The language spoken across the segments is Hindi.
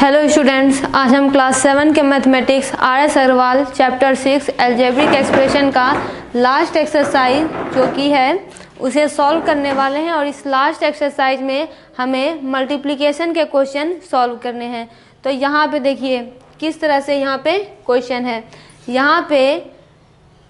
हेलो स्टूडेंट्स, आज हम क्लास 7 के mathematics RS Agarwal chapter 6 algebraic expression का लास्ट एक्सरसाइज जो कि है उसे सॉल्व करने वाले हैं। और इस लास्ट एक्सरसाइज में हमें मल्टीप्लिकेशन के क्वेश्चन सॉल्व करने हैं। तो यहाँ पे देखिए किस तरह से यहाँ पे क्वेश्चन है। यहाँ पे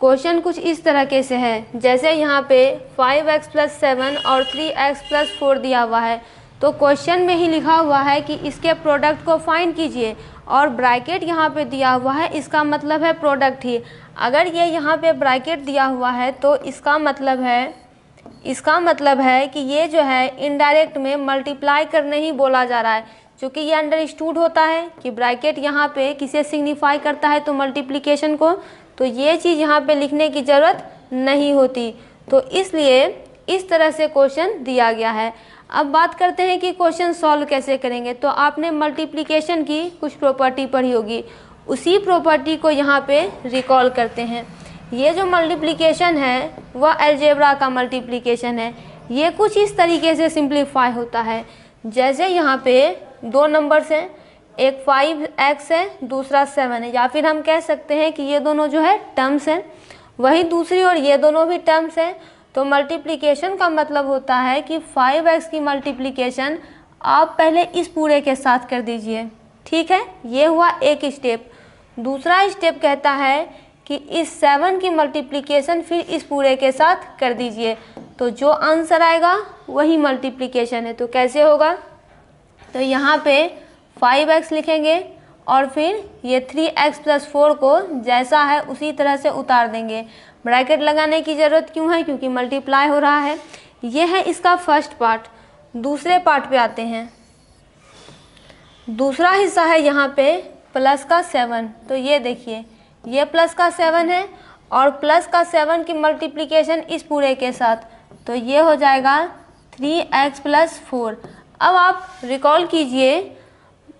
क्वेश्चन कुछ इस तरीके से है, जैसे यहाँ पे 5x + 7 और 3x + 4 दिया हुआ है। तो क्वेश्चन में ही लिखा हुआ है कि इसके प्रोडक्ट को फाइंड कीजिए और ब्रैकेट यहाँ पे दिया हुआ है, इसका मतलब है प्रोडक्ट ही। अगर ये यहाँ पे ब्रैकेट दिया हुआ है तो इसका मतलब है कि ये जो है इनडायरेक्ट में मल्टीप्लाई करने ही बोला जा रहा है, क्योंकि ये अंडरस्टूड होता है कि ब्रैकेट यहाँ पे किसे सिग्निफाई करता है तो मल्टीप्लिकेशन को। तो ये चीज़ यहाँ पे लिखने की ज़रूरत नहीं होती, तो इसलिए इस तरह से क्वेश्चन दिया गया है। अब बात करते हैं कि क्वेश्चन सॉल्व कैसे करेंगे। तो आपने मल्टीप्लिकेशन की कुछ प्रॉपर्टी पढ़ी होगी, उसी प्रॉपर्टी को यहाँ पे रिकॉल करते हैं। ये जो मल्टीप्लिकेशन है वह अलजेब्रा का मल्टीप्लिकेशन है। ये कुछ इस तरीके से सिंप्लीफाई होता है, जैसे यहाँ पे दो नंबर्स हैं, एक 5x है, दूसरा 7 है, या फिर हम कह सकते हैं कि ये दोनों जो है टर्म्स हैं, वहीं दूसरी ओर ये दोनों भी टर्म्स हैं। तो मल्टीप्लिकेशन का मतलब होता है कि 5x की मल्टीप्लिकेशन आप पहले इस पूरे के साथ कर दीजिए, ठीक है। ये हुआ एक स्टेप। दूसरा स्टेप कहता है कि इस 7 की मल्टीप्लिकेशन फिर इस पूरे के साथ कर दीजिए, तो जो आंसर आएगा वही मल्टीप्लिकेशन है। तो कैसे होगा, तो यहाँ पे 5x लिखेंगे और फिर ये 3x + 4 को जैसा है उसी तरह से उतार देंगे। ब्रैकेट लगाने की ज़रूरत क्यों है, क्योंकि मल्टीप्लाई हो रहा है। ये है इसका फर्स्ट पार्ट। दूसरे पार्ट पे आते हैं। दूसरा हिस्सा है यहाँ पे प्लस का 7। तो ये देखिए ये प्लस का 7 है और प्लस का 7 की मल्टीप्लिकेशन इस पूरे के साथ, तो ये हो जाएगा 3x + 4। अब आप रिकॉल कीजिए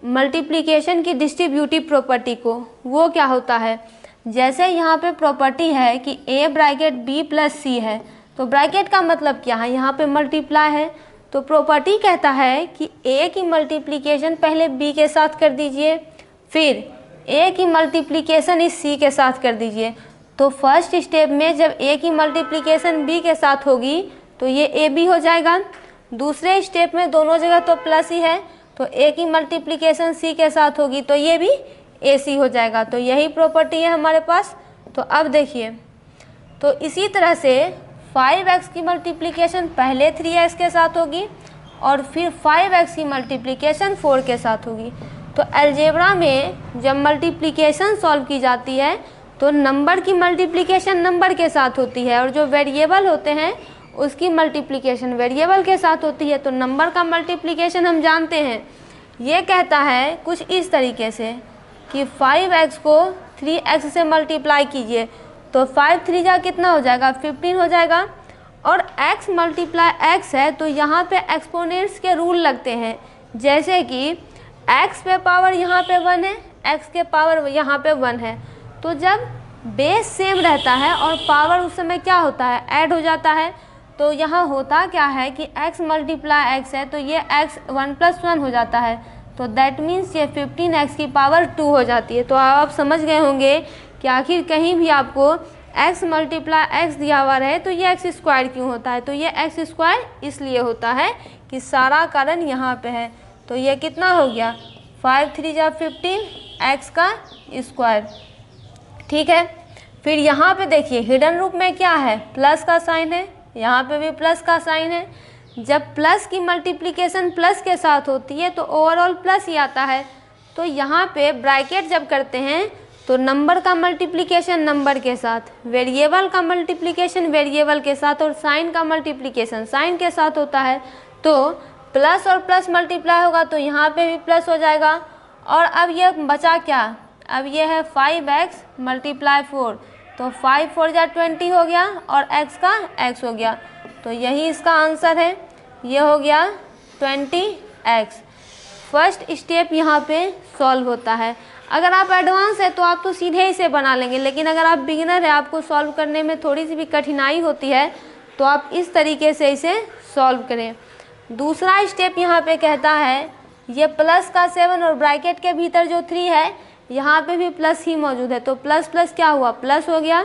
मल्टीप्लिकेशन की डिस्ट्रीब्यूटिव प्रॉपर्टी को। वो क्या होता है, जैसे यहाँ पे प्रॉपर्टी है कि a ब्रैकेट b + c है, तो ब्रैकेट का मतलब क्या है, यहाँ पे मल्टीप्लाई है। तो प्रॉपर्टी कहता है कि a की मल्टीप्लिकेशन पहले b के साथ कर दीजिए, फिर a की मल्टीप्लिकेशन इस c के साथ कर दीजिए। तो फर्स्ट स्टेप में जब a की मल्टीप्लिकेशन b के साथ होगी तो ये ab हो जाएगा। दूसरे स्टेप में दोनों जगह तो प्लस ही है, तो a की मल्टीप्लिकेशन c के साथ होगी तो ये भी AC हो जाएगा। तो यही प्रॉपर्टी है हमारे पास। तो अब देखिए, तो इसी तरह से 5x की मल्टीप्लिकेशन पहले 3x के साथ होगी और फिर 5x की मल्टीप्लिकेशन 4 के साथ होगी। तो अलजेब्रा में जब मल्टीप्लिकेशन सॉल्व की जाती है तो नंबर की मल्टीप्लिकेशन नंबर के साथ होती है और जो वेरिएबल होते हैं उसकी मल्टीप्लिकेशन वेरिएबल के साथ होती है। तो नंबर का मल्टीप्लिकेशन हम जानते हैं, ये कहता है कुछ इस तरीके से कि 5x को 3x से मल्टीप्लाई कीजिए, तो 5 3 जा कितना हो जाएगा, 15 हो जाएगा। और x × x है तो यहाँ पे एक्सपोनेंट्स के रूल लगते हैं, जैसे कि x पे पावर यहाँ पे 1 है, x के पावर यहाँ पे 1 है। तो जब बेस सेम रहता है और पावर उस समय क्या होता है, ऐड हो जाता है। तो यहाँ होता क्या है कि x × x है तो ये x 1 + 1 हो जाता है, तो दैट मीन्स ये 15x की पावर 2 हो जाती है। तो आप समझ गए होंगे कि आखिर कहीं भी आपको x × x दिया हुआ रहे तो ये x² क्यों होता है। तो ये x² इसलिए होता है कि सारा कारण यहाँ पे है। तो ये कितना हो गया, 5 3 जा 15 x², ठीक है। फिर यहाँ पे देखिए हिडन रूप में क्या है, प्लस का साइन है, यहाँ पे भी प्लस का साइन है। जब प्लस की मल्टीप्लिकेशन प्लस के साथ होती है तो ओवरऑल प्लस ही आता है। तो यहाँ पे ब्रैकेट जब करते हैं तो नंबर का मल्टीप्लिकेशन नंबर के साथ, वेरिएबल का मल्टीप्लिकेशन वेरिएबल के साथ और साइन का मल्टीप्लिकेशन साइन के साथ होता है। तो प्लस और प्लस मल्टीप्लाई होगा तो यहाँ पे भी प्लस हो जाएगा। और अब ये बचा क्या, अब ये है 5x × 4, तो 5 4 जा 20 हो गया और x का x हो गया। तो यही इसका आंसर है, ये हो गया 20x। फर्स्ट स्टेप यहाँ पे सॉल्व होता है। अगर आप एडवांस है तो आप तो सीधे इसे बना लेंगे, लेकिन अगर आप बिगिनर है, आपको सॉल्व करने में थोड़ी सी भी कठिनाई होती है, तो आप इस तरीके से इसे सॉल्व करें। दूसरा स्टेप यहाँ पे कहता है ये प्लस का 7 और ब्रैकेट के भीतर जो 3 है यहाँ पे भी प्लस ही मौजूद है, तो प्लस प्लस क्या हुआ, प्लस हो गया।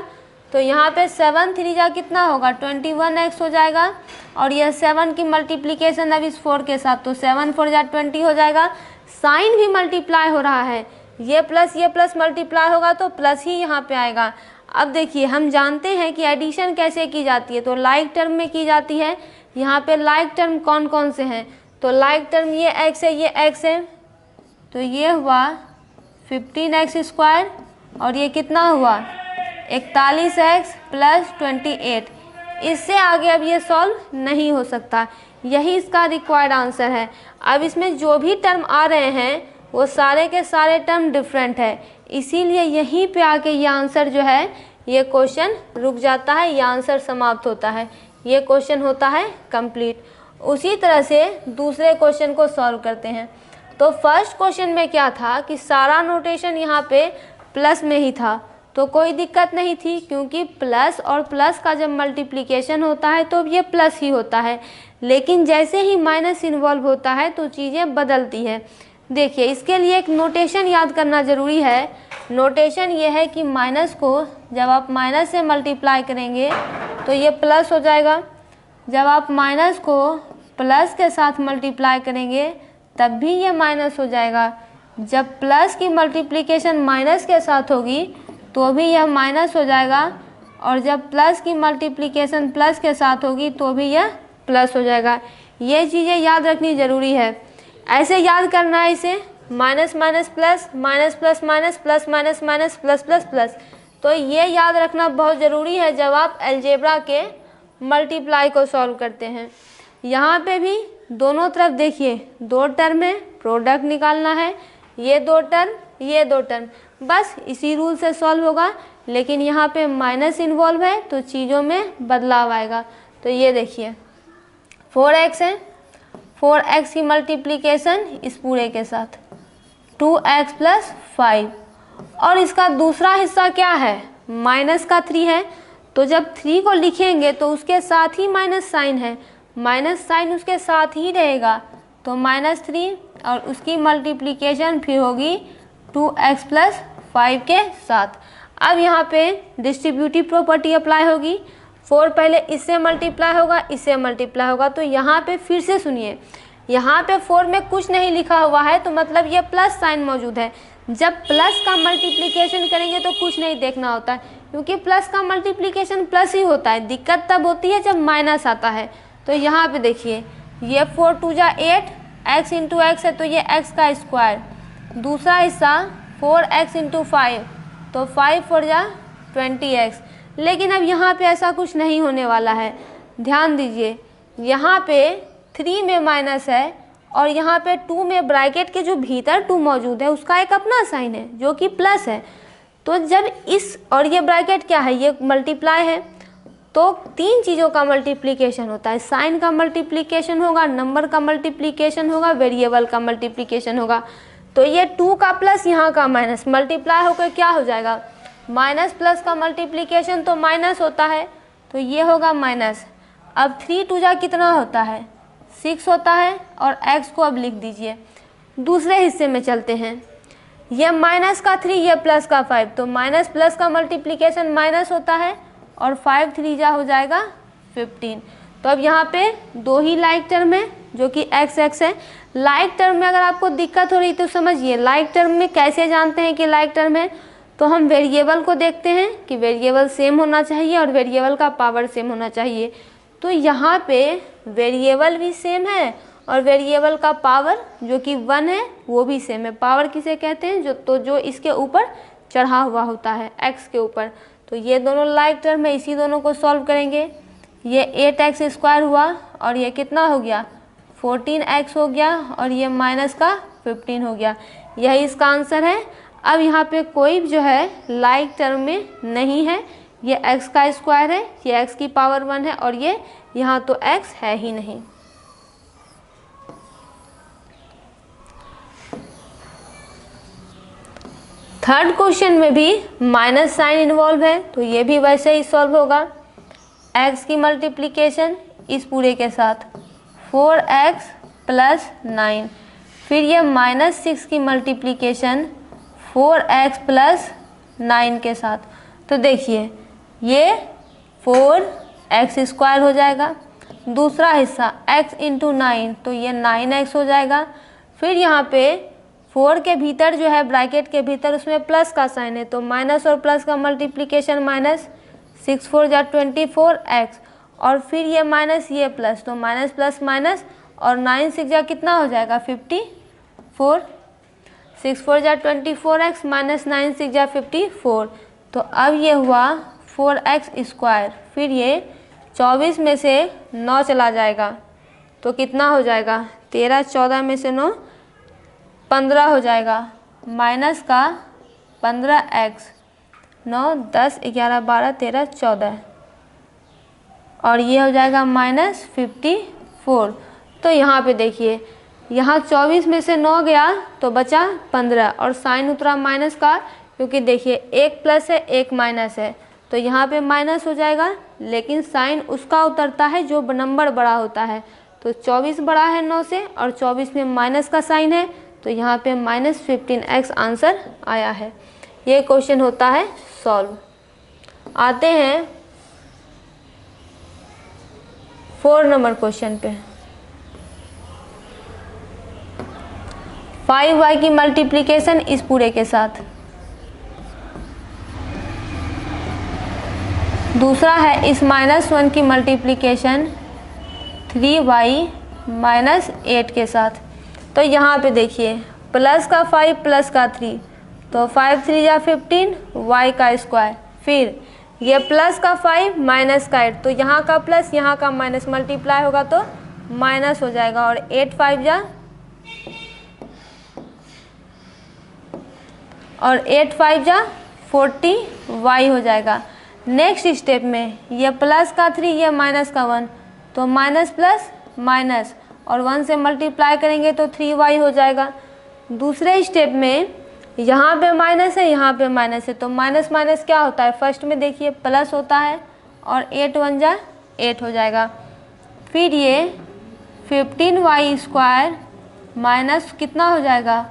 तो यहाँ पे 7 3 जा कितना होगा, 21x हो जाएगा। और यह 7 की मल्टीप्लिकेशन अब इस 4 के साथ, तो 7 4 जा 20 हो जाएगा। साइन भी मल्टीप्लाई हो रहा है, ये प्लस मल्टीप्लाई होगा तो प्लस ही यहाँ पे आएगा। अब देखिए हम जानते हैं कि एडिशन कैसे की जाती है, तो लाइक टर्म में की जाती है। यहाँ पे लाइक टर्म कौन कौन से हैं, तो लाइक टर्म ये x है, ये x है, तो ये हुआ 15x² और ये कितना हुआ 41x प्लस 28। इससे आगे अब ये सॉल्व नहीं हो सकता, यही इसका रिक्वायर्ड आंसर है। अब इसमें जो भी टर्म आ रहे हैं वो सारे के सारे टर्म डिफरेंट है, इसीलिए यहीं पे आके ये आंसर जो है ये क्वेश्चन रुक जाता है, ये आंसर समाप्त होता है, ये क्वेश्चन होता है कंप्लीट। उसी तरह से दूसरे क्वेश्चन को सॉल्व करते हैं। तो फर्स्ट क्वेश्चन में क्या था कि सारा नोटेशन यहाँ पे प्लस में ही था, तो कोई दिक्कत नहीं थी, क्योंकि प्लस और प्लस का जब मल्टीप्लिकेशन होता है तो ये प्लस ही होता है। लेकिन जैसे ही माइनस इन्वॉल्व होता है तो चीज़ें बदलती है। देखिए इसके लिए एक नोटेशन याद करना ज़रूरी है। नोटेशन ये है कि माइनस को जब आप माइनस से मल्टीप्लाई करेंगे तो ये प्लस हो जाएगा, जब आप माइनस को प्लस के साथ मल्टीप्लाई करेंगे तब भी ये माइनस हो जाएगा, जब प्लस की मल्टीप्लिकेशन माइनस के साथ होगी तो भी यह माइनस हो जाएगा, और जब प्लस की मल्टीप्लिकेशन प्लस के साथ होगी तो भी यह प्लस हो जाएगा। ये चीज़ें याद रखनी ज़रूरी है। ऐसे याद करना है इसे, minus minus plus, minus plus minus, plus minus minus, plus plus plus. तो ये याद रखना बहुत ज़रूरी है जब आप अलजेब्रा के मल्टीप्लाई को सॉल्व करते हैं। यहाँ पे भी दोनों तरफ देखिए 2 टर्म है, प्रोडक्ट निकालना है, ये 2 टर्म, ये 2 टर्म, बस इसी रूल से सॉल्व होगा। लेकिन यहाँ पे माइनस इन्वॉल्व है तो चीज़ों में बदलाव आएगा। तो ये देखिए 4x है, 4x की मल्टीप्लिकेशन इस पूरे के साथ 2x प्लस 5, और इसका दूसरा हिस्सा क्या है, माइनस का 3 है। तो जब 3 को लिखेंगे तो उसके साथ ही माइनस साइन है, माइनस साइन उसके साथ ही रहेगा, तो -3 और उसकी मल्टीप्लिकेशन फिर होगी 2x प्लस 5 के साथ। अब यहाँ पे डिस्ट्रीब्यूटिव प्रॉपर्टी अप्लाई होगी, 4 पहले इससे मल्टीप्लाई होगा, इससे मल्टीप्लाई होगा। तो यहाँ पे फिर से सुनिए, यहाँ पे 4 में कुछ नहीं लिखा हुआ है तो मतलब ये प्लस साइन मौजूद है। जब प्लस का मल्टीप्लिकेशन करेंगे तो कुछ नहीं देखना होता है, क्योंकि प्लस का मल्टीप्लिकेशन प्लस ही होता है। दिक्कत तब होती है जब माइनस आता है। तो यहाँ पे देखिए ये 4 2 जा 8, x इंटू एक्स है तो ये x का स्क्वायर, दूसरा हिस्सा 4x इंटू 5, तो 5 4 जा 20x। लेकिन अब यहाँ पे ऐसा कुछ नहीं होने वाला है, ध्यान दीजिए। यहाँ पे 3 में माइनस है और यहाँ पे 2 में ब्रैकेट के जो भीतर 2 मौजूद है उसका एक अपना साइन है जो कि प्लस है। तो जब इस और ये ब्रैकेट क्या है, ये मल्टीप्लाई है, तो 3 चीज़ों का मल्टीप्लिकेशन होता है। साइन का मल्टीप्लिकेशन होगा, नंबर का मल्टीप्लिकेशन होगा, वेरिएबल का मल्टीप्लिकेशन होगा। तो ये 2 का प्लस यहाँ का माइनस मल्टीप्लाई होकर क्या हो जाएगा, माइनस प्लस का मल्टीप्लिकेशन तो माइनस होता है, तो ये होगा माइनस। अब 3 2 जा कितना होता है, 6 होता है, और x को अब लिख दीजिए। दूसरे हिस्से में चलते हैं, ये माइनस का 3, ये प्लस का 5, तो माइनस प्लस का मल्टीप्लिकेशन माइनस होता है, और 5 3 जा हो जाएगा 15। तो अब यहाँ पे 2 ही लाइक टर्म है जो कि x x है। लाइक टर्म में अगर आपको दिक्कत हो रही तो समझिए, लाइक टर्म में कैसे जानते हैं कि लाइक टर्म है, तो हम वेरिएबल को देखते हैं कि वेरिएबल सेम होना चाहिए और वेरिएबल का पावर सेम होना चाहिए। तो यहाँ पे वेरिएबल भी सेम है और वेरिएबल का पावर जो कि 1 है वो भी सेम है। पावर किसे कहते हैं, जो इसके ऊपर चढ़ा हुआ होता है x के ऊपर। तो ये दोनों लाइक टर्म है, इसी दोनों को सॉल्व करेंगे। ये 8x स्क्वायर हुआ और ये कितना हो गया 14x हो गया, और ये माइनस का 15 हो गया। यही इसका आंसर है। अब यहाँ पे कोई जो है लाइक टर्म में नहीं है, ये x का स्क्वायर है, ये x की पावर 1 है, और ये यहाँ तो x है ही नहीं। थर्ड क्वेश्चन में भी माइनस साइन इन्वॉल्व है, तो ये भी वैसे ही सॉल्व होगा। x की मल्टीप्लिकेशन इस पूरे के साथ 4x प्लस 9, फिर ये -6 की मल्टीप्लिकेशन 4x प्लस 9 के साथ। तो देखिए ये 4x स्क्वायर हो जाएगा, दूसरा हिस्सा x इंटू 9 तो ये 9x हो जाएगा। फिर यहाँ पे 4 के भीतर जो है ब्रैकेट के भीतर उसमें प्लस का साइन है, तो माइनस और प्लस का मल्टीप्लिकेशन माइनस, 6 4 जा 24x, और फिर ये माइनस ये प्लस, तो माइनस प्लस माइनस, और 9 6 जा कितना हो जाएगा 54, 6 4 जा 24x माइनस 9 6 जा 54। तो अब ये हुआ 4x स्क्वायर। फिर ये 24 में से 9 चला जाएगा तो कितना हो जाएगा 13, 14 में से 9 15 हो जाएगा, माइनस का 15x, 9 10 11 12 13 14, और ये हो जाएगा -54। तो यहाँ पे देखिए यहाँ 24 में से 9 गया तो बचा 15, और साइन उतरा माइनस का, क्योंकि देखिए एक प्लस है एक माइनस है, तो यहाँ पे माइनस हो जाएगा, लेकिन साइन उसका उतरता है जो नंबर बड़ा होता है। तो 24 बड़ा है 9 से, और 24 में माइनस का साइन है, तो यहाँ पे -15x आंसर आया है। ये क्वेश्चन होता है सॉल्व। आते हैं 4 नंबर क्वेश्चन पे। 5y की मल्टीप्लिकेशन इस पूरे के साथ। दूसरा है इस -1 की मल्टीप्लिकेशन 3y -8 के साथ। तो यहाँ पे देखिए प्लस का 5 प्लस का 3, तो 5 3 या 15 y का स्क्वायर। फिर ये प्लस का 5 माइनस का 8, तो यहाँ का प्लस यहाँ का माइनस मल्टीप्लाई होगा तो माइनस हो जाएगा, और 8 5 जा, और 8 5 जा 40 y हो जाएगा। नेक्स्ट स्टेप में ये प्लस का 3 ये माइनस का 1, तो माइनस प्लस माइनस, और 1 से मल्टीप्लाई करेंगे तो 3y हो जाएगा। दूसरे स्टेप में यहाँ पे माइनस है यहाँ पे माइनस है, तो माइनस माइनस क्या होता है, फर्स्ट में देखिए प्लस होता है, और 8 1 जा 8 हो जाएगा। फिर ये 15y स्क्वायर माइनस कितना हो जाएगा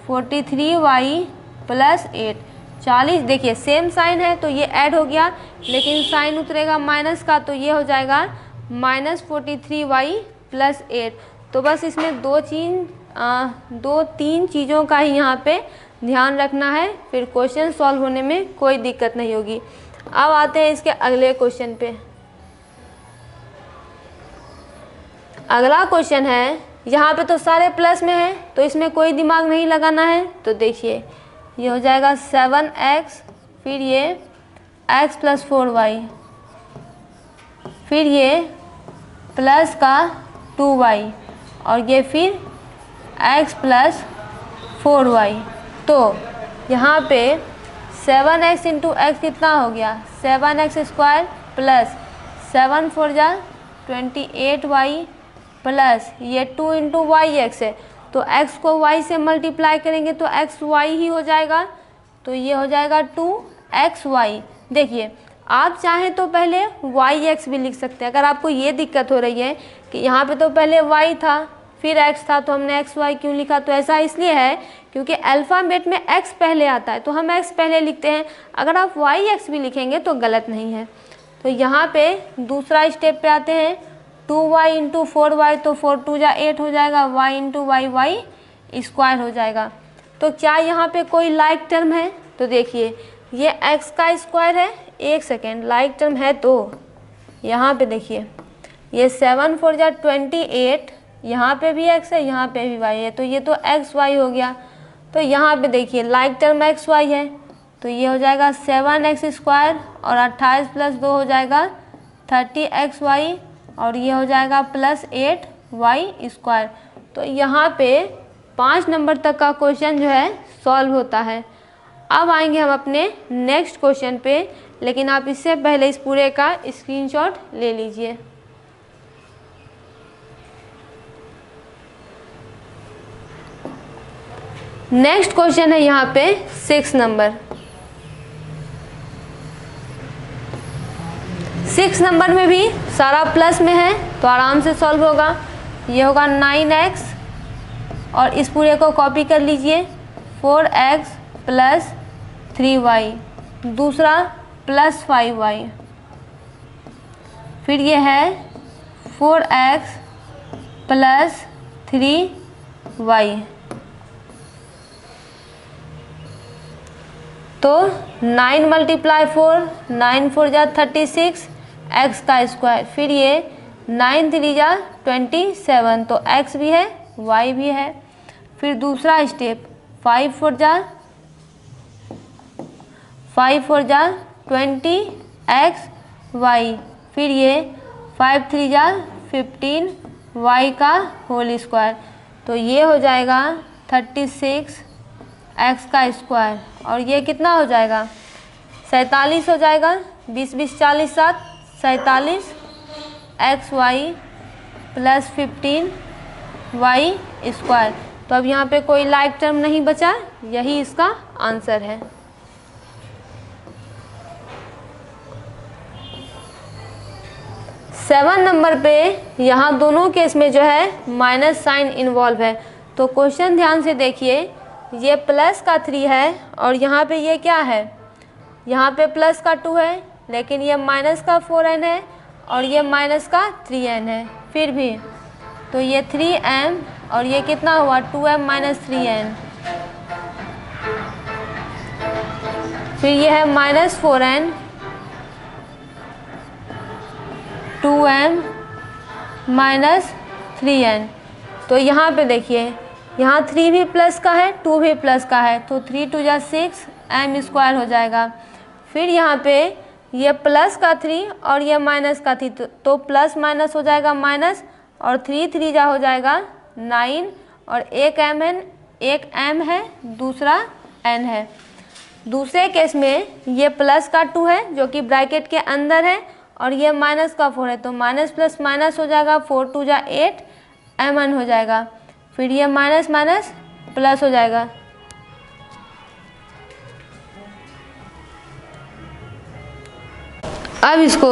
43y प्लस 8, 40। देखिए सेम साइन है तो ये ऐड हो गया, लेकिन साइन उतरेगा माइनस का, तो ये हो जाएगा -43y प्लस 8। तो बस इसमें दो तीन चीज़ों का ही यहाँ पे ध्यान रखना है, फिर क्वेश्चन सॉल्व होने में कोई दिक्कत नहीं होगी। अब आते हैं इसके अगले क्वेश्चन पे। अगला क्वेश्चन है, यहाँ पे तो सारे प्लस में है तो इसमें कोई दिमाग नहीं लगाना है। तो देखिए ये हो जाएगा 7x, फिर ये x प्लस 4y, फिर ये प्लस का 2y, और ये फिर x प्लस 4y। तो यहाँ पे 7x इंटू एक्स कितना हो गया 7x स्क्वायर, प्लस 7 4 जा 28y, प्लस ये 2 इंटू वाई एक्स है, तो x को y से मल्टीप्लाई करेंगे तो x y ही हो जाएगा, तो ये हो जाएगा 2xy। देखिए आप चाहें तो पहले yx भी लिख सकते हैं। अगर आपको ये दिक्कत हो रही है कि यहाँ पे तो पहले y था फिर x था तो हमने xy क्यों लिखा, तो ऐसा इसलिए है क्योंकि अल्फ़ाबेट में x पहले आता है तो हम x पहले लिखते हैं। अगर आप yx भी लिखेंगे तो गलत नहीं है। तो यहाँ पे दूसरा स्टेप पे आते हैं, 2y इंटू 4y, तो 4 2 जा 8 हो जाएगा, y into Y Y square हो जाएगा। तो क्या यहाँ पे कोई लाइक टर्म है, तो देखिए ये x का स्क्वायर है, एक सेकेंड लाइक टर्म है तो यहाँ पे देखिए ये 7 4 जा 28, यहाँ पे भी x है यहाँ पे भी y है, तो ये तो x y हो गया। तो यहाँ पे देखिए लाइक टर्म x y है, तो ये हो जाएगा 7x स्क्वायर, और 28 प्लस 2 हो जाएगा 30xy, और ये हो जाएगा प्लस 8y स्क्वायर। तो यहाँ पे 5 नंबर तक का क्वेश्चन जो है सॉल्व होता है। अब आएंगे हम अपने नेक्स्ट क्वेश्चन पे, लेकिन आप इससे पहले इस पूरे का स्क्रीनशॉट ले लीजिए। नेक्स्ट क्वेश्चन है यहाँ पे 6 नंबर। 6 नंबर में भी सारा प्लस में है तो आराम से सॉल्व होगा। ये होगा 9x और इस पूरे को कॉपी कर लीजिए 4x प्लस 3y, दूसरा प्लस 5y, फिर ये है 4x प्लस 3y। तो 9 मल्टीप्लाई 4, 9 4 जा 36 x का स्क्वायर, फिर ये 9 3 जा 27, तो x भी है y भी है। फिर दूसरा स्टेप 5 4 जा 20 x y, फिर ये 5 3 जा 15 y का होल स्क्वायर, तो ये हो जाएगा 36 x का स्क्वायर, और ये कितना हो जाएगा 47 हो जाएगा, 20 20 40 7 47 X Y plus 15 Y square. तो अब यहाँ पे कोई लाइक टर्म नहीं बचा, यही इसका आंसर है। सेवन नंबर पे यहाँ दोनों केस में जो है माइनस साइन इन्वॉल्व है। तो क्वेश्चन ध्यान से देखिए, ये प्लस का 3 है और यहाँ पे ये क्या है, यहाँ पे प्लस का 2 है, लेकिन ये माइनस का 4n है और ये माइनस का 3n है। फिर भी तो ये 3m और ये कितना हुआ 2m माइनस 3n, फिर ये है minus 4n 2m minus 3n। तो यहाँ पे देखिए, यहाँ 3 भी प्लस का है 2 भी प्लस का है, तो 3 2 जा 6 m स्क्वायर हो जाएगा। फिर यहाँ पे ये प्लस का 3 और ये माइनस का 3, तो प्लस माइनस हो जाएगा माइनस, और 3 3 जा हो जाएगा 9, और एक m है दूसरा n है। दूसरे केस में ये प्लस का 2 है जो कि ब्रैकेट के अंदर है, और ये माइनस का 4 है, तो माइनस प्लस माइनस हो जाएगा 4 2 जा 8 mn हो जाएगा। फिर ये माइनस माइनस प्लस हो जाएगा। अब इसको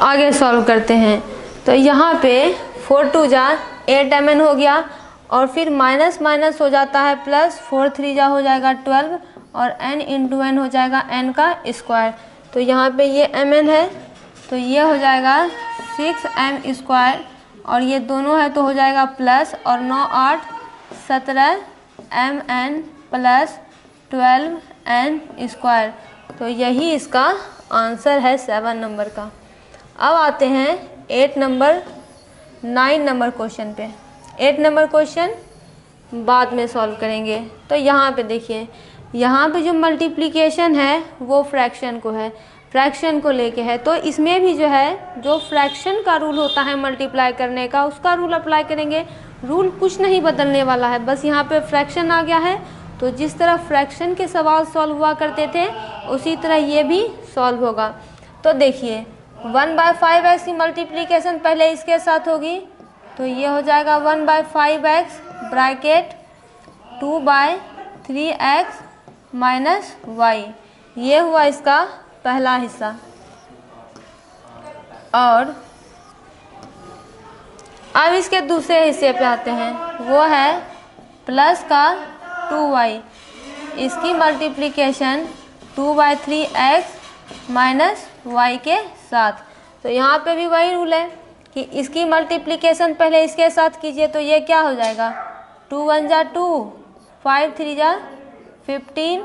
आगे सॉल्व करते हैं। तो यहाँ पे 4 2 जा 8 mn हो गया, और फिर माइनस माइनस हो जाता है प्लस, 4 3 जा हो जाएगा 12, और n इंटू n हो जाएगा n का स्क्वायर। तो यहाँ पे ये mn है, तो ये हो जाएगा 6m स्क्वायर, और ये दोनों है तो हो जाएगा प्लस, और 9 8 17 mn प्लस 12n स्क्वायर। तो यही इसका आंसर है 7 नंबर का। अब आते हैं 9 नंबर क्वेश्चन पे। 8 नंबर क्वेश्चन बाद में सॉल्व करेंगे। तो यहाँ पे देखिए, यहाँ पे जो मल्टीप्लिकेशन है वो फ्रैक्शन को है, फ्रैक्शन को लेके है। तो इसमें भी जो है, जो फ्रैक्शन का रूल होता है मल्टीप्लाई करने का, उसका रूल अप्लाई करेंगे। रूल कुछ नहीं बदलने वाला है, बस यहाँ पे फ्रैक्शन आ गया है, तो जिस तरह फ्रैक्शन के सवाल सॉल्व हुआ करते थे उसी तरह ये भी सॉल्व होगा। तो देखिए 1/5x की मल्टीप्लिकेशन पहले इसके साथ होगी, तो ये हो जाएगा 1/5x bracket 2/3x minus y। ये हुआ इसका पहला हिस्सा। और अब इसके दूसरे हिस्से पे आते हैं, वो है प्लस का 2y, इसकी मल्टीप्लिकेशन 2/3x माइनस y के साथ। तो यहाँ पे भी वही रूल है कि इसकी मल्टीप्लिकेशन पहले इसके साथ कीजिए, तो ये क्या हो जाएगा 2 1 जा 2, 5 3 जा 15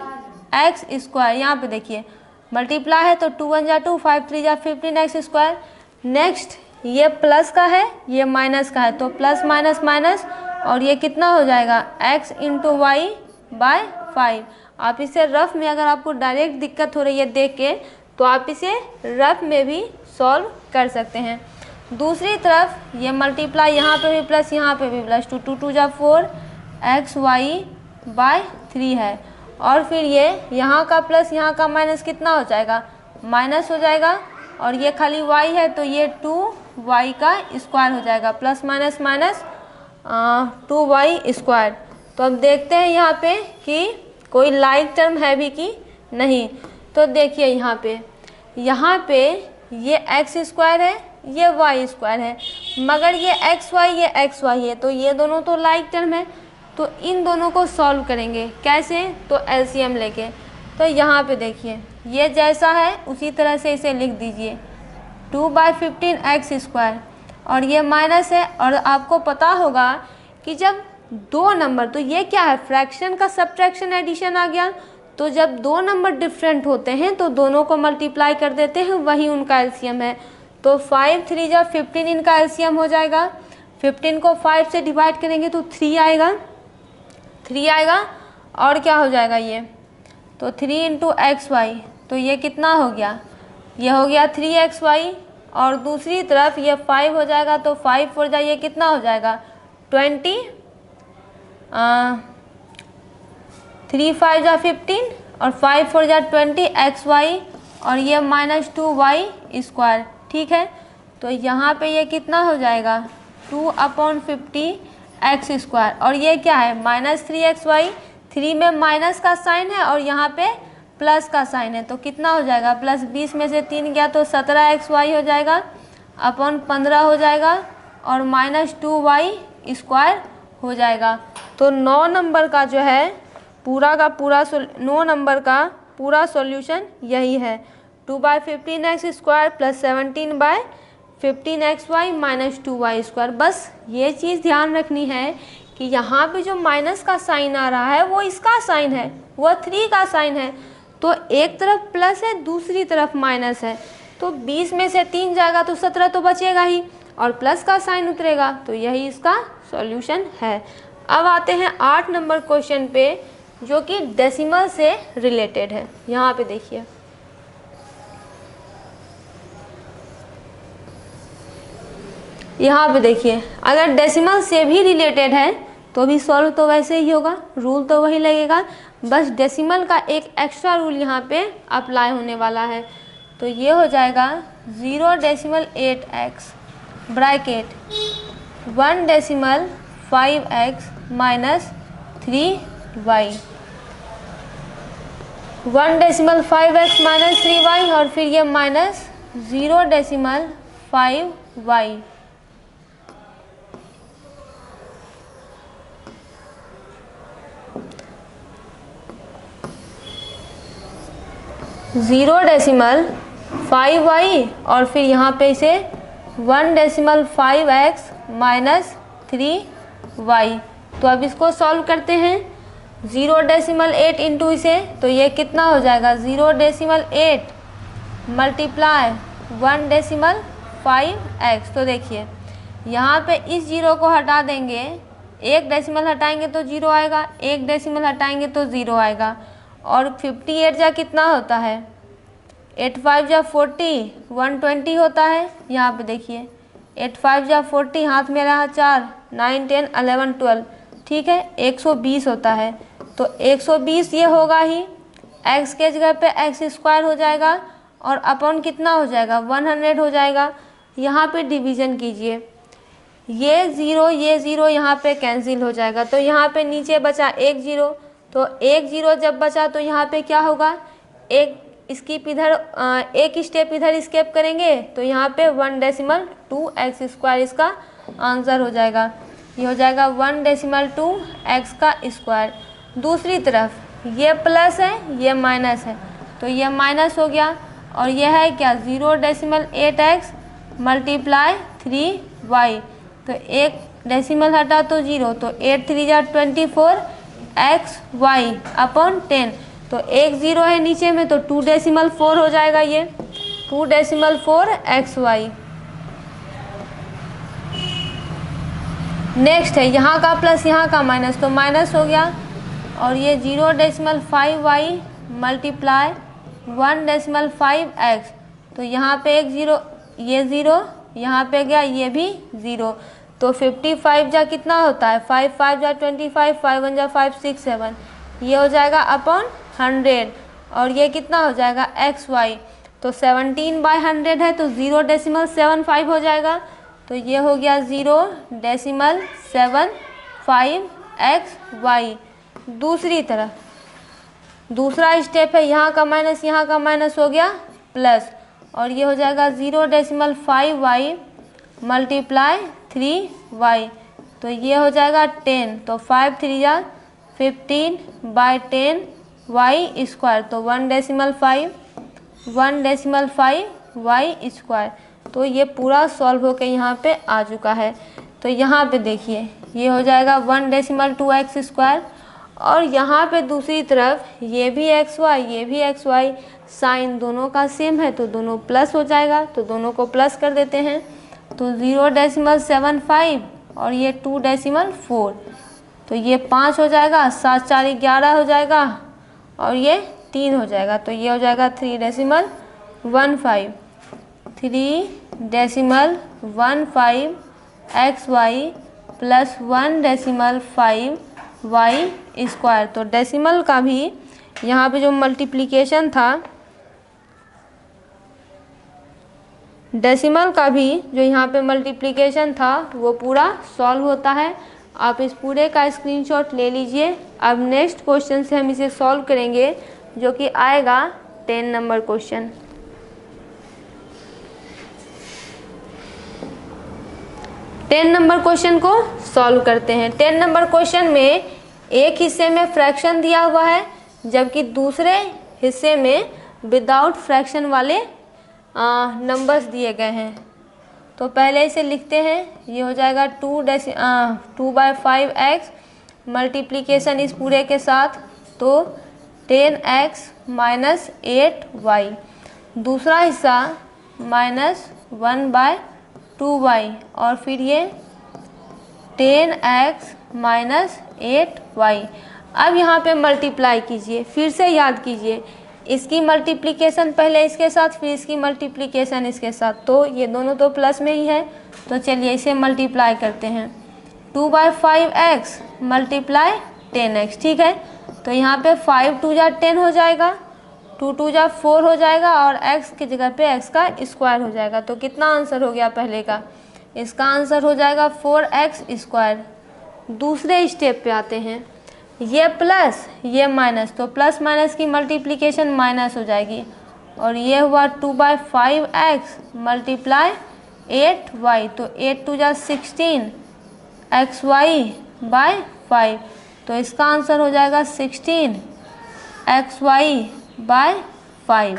x स्क्वायर। यहाँ पे देखिए मल्टीप्लाई है तो 2 1 जा 2, 5 3 जा 15 x स्क्वायर। नेक्स्ट ये प्लस का है, ये माइनस का है, तो प्लस माइनस माइनस, और ये कितना हो जाएगा x इंटू वाई बाय 5। आप इसे रफ में, अगर आपको डायरेक्ट दिक्कत हो रही है देख के, तो आप इसे रफ में भी सॉल्व कर सकते हैं। दूसरी तरफ ये मल्टीप्लाई, यहाँ पे भी प्लस यहाँ पे भी प्लस, 2 2 2 जा 4 एक्स वाई बाय 3 है, और फिर ये यहाँ का प्लस यहाँ का माइनस कितना हो जाएगा माइनस हो जाएगा, और ये खाली y है तो ये 2y का स्क्वायर हो जाएगा, plus minus minus 2y square. तो अब देखते हैं यहाँ पे कि कोई लाइक टर्म है भी कि नहीं। तो देखिए यहाँ पे ये x स्क्वायर है, ये y स्क्वायर है, मगर ये xy है, तो ये दोनों तो लाइक टर्म है। तो इन दोनों को सॉल्व करेंगे। कैसे? तो एलसीएम लेके। तो यहाँ पे देखिए ये जैसा है उसी तरह से इसे लिख दीजिए 2/15x²। और ये माइनस है, और आपको पता होगा कि जब दो नंबर, तो ये क्या है, फ्रैक्शन का सब्ट्रैक्शन एडिशन आ गया। तो जब दो नंबर डिफरेंट होते हैं तो दोनों को मल्टीप्लाई कर देते हैं, वही उनका एलसीएम है। तो 5 3 जा 15 इनका एलसीएम हो जाएगा। 15 को 5 से डिवाइड करेंगे तो 3 आएगा, 3 आएगा। और क्या हो जाएगा ये, तो 3 × xy, तो ये कितना हो गया, ये हो गया 3xy। और दूसरी तरफ ये 5 हो जाएगा, तो 5 4 जा ये कितना हो जाएगा 20, 3 5 जा 15 और 5 4 जा 20 xy, और ये -2y²। ठीक है, तो यहाँ पे ये कितना हो जाएगा 2/50 x²। और ये क्या है -3xy, 3 में माइनस का साइन है और यहाँ पे प्लस का साइन है, तो कितना हो जाएगा, प्लस 20 में से 3 गया तो 17xy हो जाएगा, अपॉन 15 हो जाएगा, और -2y² हो जाएगा। तो 9 नंबर का जो है पूरा का पूरा 9 नंबर का पूरा सॉल्यूशन यही है, 2/15x² + 17/15xy -2y²। बस ये चीज़ ध्यान रखनी है कि यहाँ पे जो माइनस का साइन आ रहा है वो इसका साइन है, वो 3 का साइन है। तो एक तरफ प्लस है, दूसरी तरफ माइनस है, तो 20 में से 3 जाएगा तो 17 तो बचेगा ही, और प्लस का साइन उतरेगा, तो यही इसका सॉल्यूशन है। अब आते हैं 8 नंबर क्वेश्चन पे, जो कि डेसिमल से रिलेटेड है। यहाँ पे देखिए, यहाँ पे देखिए, अगर डेसिमल से भी रिलेटेड है तो भी सॉल्व तो वैसे ही होगा, रूल तो वही लगेगा, बस डेसिमल का एक एक्स्ट्रा रूल यहाँ पे अप्लाई होने वाला है। तो ये हो जाएगा 0.8x bracket 1.5x - 3y, 1.5x - 3y, और फिर ये -0.5y। 0.5y और फिर यहाँ पे इसे 1.5x - 3y। तो अब इसको सॉल्व करते हैं। 0.8 इंटू इसे, तो ये कितना हो जाएगा 0.8 मल्टीप्लाई 1.5x। तो देखिए यहाँ पे इस जीरो को हटा देंगे, एक डेसिमल हटाएंगे तो 0 आएगा, एक डेसिमल हटाएंगे तो 0 आएगा। और 58 जा कितना होता है, 8 5 जा 40, 120 होता है। यहाँ पे देखिए 8 5 जा 40, हाथ में रहा 4, 9 10 11 12, ठीक है, 120 होता है। तो 120 ये होगा ही, x के जगह पे x² हो जाएगा, और अपॉन कितना हो जाएगा 100 हो जाएगा। यहाँ पे डिवीज़न कीजिए, ये 0 यहाँ पे कैंसिल हो जाएगा, तो यहाँ पे नीचे बचा 1 0। तो 1 0 जब बचा तो यहाँ पे क्या होगा, एक स्किप इधर, एक स्टेप इधर स्किप करेंगे, तो यहाँ पे 1.2x² इसका आंसर हो जाएगा। ये हो जाएगा 1.2x²। दूसरी तरफ ये प्लस है, ये माइनस है, तो ये माइनस हो गया, और ये है क्या 0.8x मल्टीप्लाई 3y। तो एक डेसिमल हटा तो 0, तो 8 3 जा 24 xy अपॉन 10। तो 1 0 है नीचे में, तो 2.4 हो जाएगा, ये 2.4 xy। नेक्स्ट है यहाँ का प्लस यहाँ का माइनस, तो माइनस हो गया, और ये 0.5y मल्टीप्लाई 1.5x। तो यहाँ पे एक 0, ये 0, यहाँ पे गया ये भी 0। तो 55 जा कितना होता है, 5 5 जा 25, 5 1 जा 5 6 7, ये हो जाएगा अपॉन 100, और ये कितना हो जाएगा xy। तो 17/100 है, तो 0.75 हो जाएगा, तो ये हो गया 0.75xy। दूसरी तरफ दूसरा स्टेप है, यहाँ का माइनस हो गया प्लस, और ये हो जाएगा 0.5y मल्टीप्लाई 3y। तो ये हो जाएगा 10, तो 5 3 जा 15/10 वाई स्क्वायर, तो 1.5 वाई स्क्वायर। तो ये पूरा सॉल्व होकर यहाँ पे आ चुका है। तो यहाँ पे देखिए ये हो जाएगा 1.2x स्क्वायर, और यहाँ पे दूसरी तरफ ये भी xy ये भी xy, साइन दोनों का सेम है तो दोनों प्लस हो जाएगा, तो दोनों को प्लस कर देते हैं। तो 0.75 और ये 2.4, तो ये 5 हो जाएगा, 7 4 11 हो जाएगा, और ये 3 हो जाएगा, तो ये हो जाएगा 3.15 xy प्लस 1.5 वाई स्क्वायर। तो डेसिमल का भी यहाँ पे जो मल्टीप्लिकेशन था, डेसिमल का भी जो यहाँ पे मल्टीप्लिकेशन था वो पूरा सॉल्व होता है। आप इस पूरे का स्क्रीनशॉट ले लीजिए। अब नेक्स्ट क्वेश्चन से हम इसे सॉल्व करेंगे, जो कि आएगा 10 number question. Ten number question को सॉल्व करते हैं। 10 नंबर क्वेश्चन में एक हिस्से में फ्रैक्शन दिया हुआ है, जबकि दूसरे हिस्से में विदाउट फ्रैक्शन वाले नंबर्स दिए गए हैं। तो पहले इसे लिखते हैं। ये हो जाएगा 2/5x मल्टीप्लिकेशन इस पूरे के साथ, तो 10x माइनस 8y। दूसरा हिस्सा -1/2y, और फिर ये 10x माइनस 8y। अब यहाँ पे मल्टीप्लाई कीजिए, फिर से याद कीजिए, इसकी मल्टीप्लिकेशन पहले इसके साथ, फिर इसकी मल्टीप्लिकेशन इसके साथ, तो ये दोनों तो प्लस में ही है। तो चलिए इसे मल्टीप्लाई करते हैं। 2/5x मल्टीप्लाई 10x, ठीक है। तो यहाँ पे 5 2 जा 10 हो जाएगा, 2 2 जा 4 हो जाएगा, और x की जगह पे x का स्क्वायर हो जाएगा। तो कितना आंसर हो गया पहले का? इसका आंसर हो जाएगा 4x स्क्वायर। दूसरे स्टेप पे आते हैं। ये प्लस ये माइनस, तो प्लस माइनस की मल्टीप्लिकेशन माइनस हो जाएगी, और ये हुआ 2/5x मल्टीप्लाई 8y, तो 8 2 जा 16 xy/5। तो इसका आंसर हो जाएगा 16 xy/5।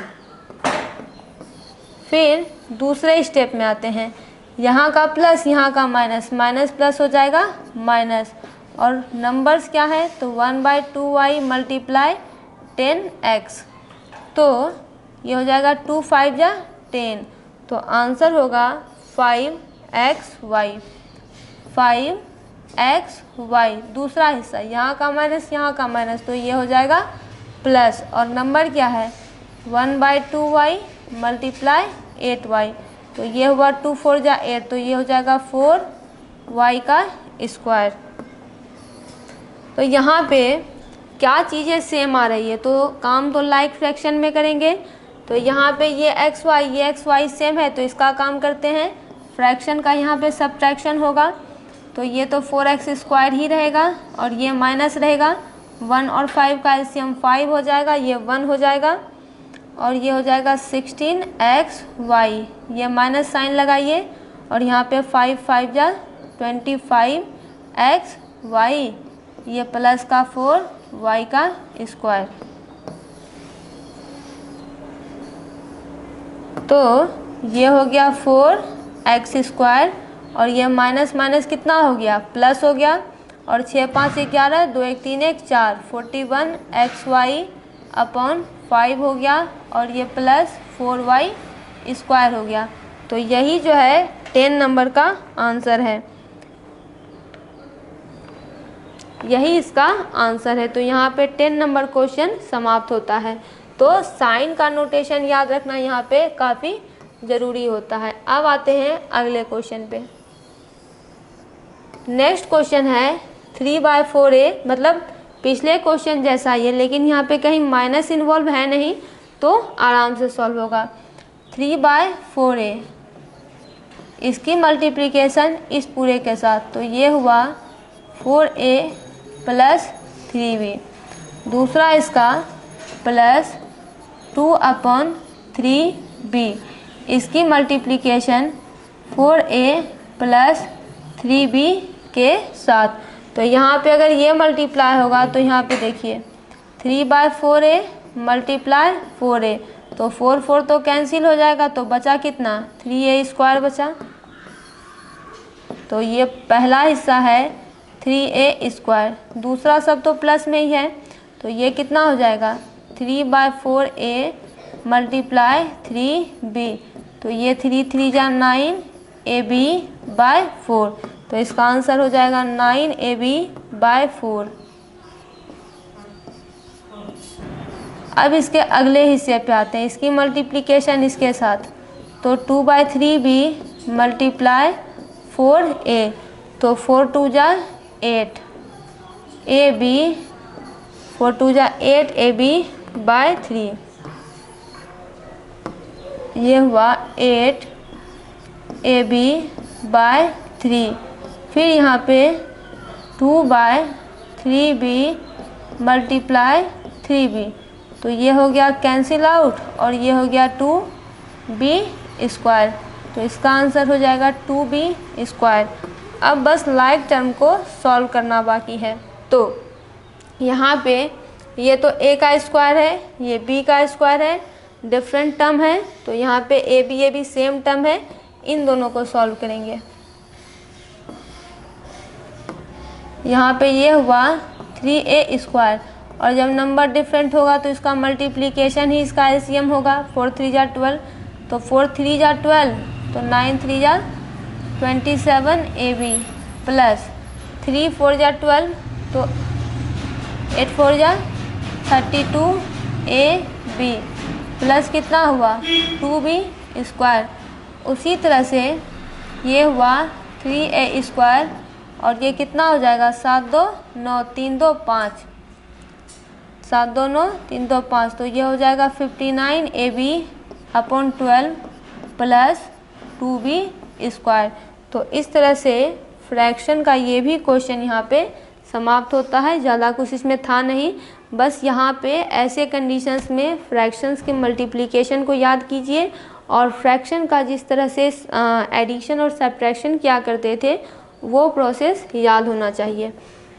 फिर दूसरे स्टेप में आते हैं। यहाँ का प्लस यहाँ का माइनस, माइनस प्लस हो जाएगा माइनस, और नंबर्स क्या है? तो 1/2y मल्टीप्लाई 10x, तो ये हो जाएगा 2 5 जा 10, तो आंसर होगा 5xy। दूसरा हिस्सा, यहाँ का माइनस यहाँ का माइनस, तो ये हो जाएगा प्लस, और नंबर क्या है? 1/2y मल्टीप्लाई 8y, तो ये हुआ 2 4 जा 8, तो ये हो जाएगा 4y का स्क्वायर। तो यहाँ पे क्या चीज़ें सेम आ रही है? तो काम तो लाइक फ्रैक्शन में करेंगे। तो यहाँ पे ये एक्स वाई सेम है, तो इसका काम करते हैं। फ्रैक्शन का यहाँ पे सब्ट्रैक्शन होगा, तो ये तो 4x स्क्वायर ही रहेगा, और ये माइनस रहेगा। 1 और 5 का एलसीएम 5 हो जाएगा, ये 1 हो जाएगा, और ये हो जाएगा 16xy। ये माइनस साइन लगाइए, और यहाँ पे 5 5 जा 25xy, ये प्लस का 4y का स्क्वायर। तो ये हो गया 4x स्क्वायर, और ये माइनस माइनस कितना हो गया? प्लस हो गया, और 6 5 11 2 1 3 1 4 41xy/5 हो गया, और ये प्लस 4y स्क्वायर हो गया। तो यही जो है 10 नंबर का आंसर है, यही इसका आंसर है। तो यहाँ पे 10 नंबर क्वेश्चन समाप्त होता है। तो साइन का नोटेशन याद रखना यहाँ पे काफ़ी ज़रूरी होता है। अब आते हैं अगले क्वेश्चन पे। नेक्स्ट क्वेश्चन है 3/4a, मतलब पिछले क्वेश्चन जैसा ही है, लेकिन यहाँ पे कहीं माइनस इन्वॉल्व है नहीं, तो आराम से सॉल्व होगा। 3/4a, इसकी मल्टीप्लिकेशन इस पूरे के साथ, तो ये हुआ 4a प्लस 3b। दूसरा इसका प्लस 2/3b, इसकी मल्टीप्लिकेशन 4a प्लस 3b के साथ। तो यहाँ पे अगर ये मल्टीप्लाई होगा तो यहाँ पे देखिए 3/4a मल्टीप्लाई 4a, तो 4 तो कैंसिल हो जाएगा, तो बचा कितना 3a² बचा। तो ये पहला हिस्सा है 3a², दूसरा सब तो प्लस में ही है, तो ये कितना हो जाएगा 3/4a मल्टीप्लाई 3b, तो ये 3 जा 9 ab/4, तो इसका आंसर हो जाएगा 9 ab/4। अब इसके अगले हिस्से पे आते हैं, इसकी मल्टीप्लिकेशन इसके साथ, तो 2/3b मल्टीप्लाई 4a, तो 4 जा 8 ab, 4 जा 8 ab/3, ये हुआ 8 ab/3। फिर यहाँ पे 2/3b मल्टीप्लाई 3b, तो ये हो गया कैंसिल आउट और ये हो गया 2b², तो इसका आंसर हो जाएगा 2b²। अब बस लाइक टर्म को सॉल्व करना बाकी है। तो यहाँ पे ये तो a का स्क्वायर है, ये b का स्क्वायर है, डिफरेंट टर्म है, तो यहाँ पे ए बी सेम टर्म है, इन दोनों को सॉल्व करेंगे। यहाँ पे ये हुआ 3a², और जब नंबर डिफरेंट होगा तो इसका मल्टीप्लिकेशन ही इसका एलसीएम होगा। 4 3 जा 12, तो 4 3 जा 12, तो 9 3 जा 27 ab प्लस 3 4 जा 12, तो 8 4 जा 32 ab प्लस कितना हुआ 2b²। उसी तरह से ये हुआ 3a² और ये कितना हो जाएगा 7 2 9 3 2 5, 7 2 9 3 2 5, तो ये हो जाएगा 59 ab/12 प्लस 2b²। तो इस तरह से फ्रैक्शन का ये भी क्वेश्चन यहाँ पे समाप्त होता है। ज़्यादा कुछ इसमें था नहीं, बस यहाँ पे ऐसे कंडीशंस में फ्रैक्शंस के मल्टीप्लिकेशन को याद कीजिए और फ्रैक्शन का जिस तरह से एडिशन और सब्ट्रैक्शन किया करते थे वो प्रोसेस याद होना चाहिए।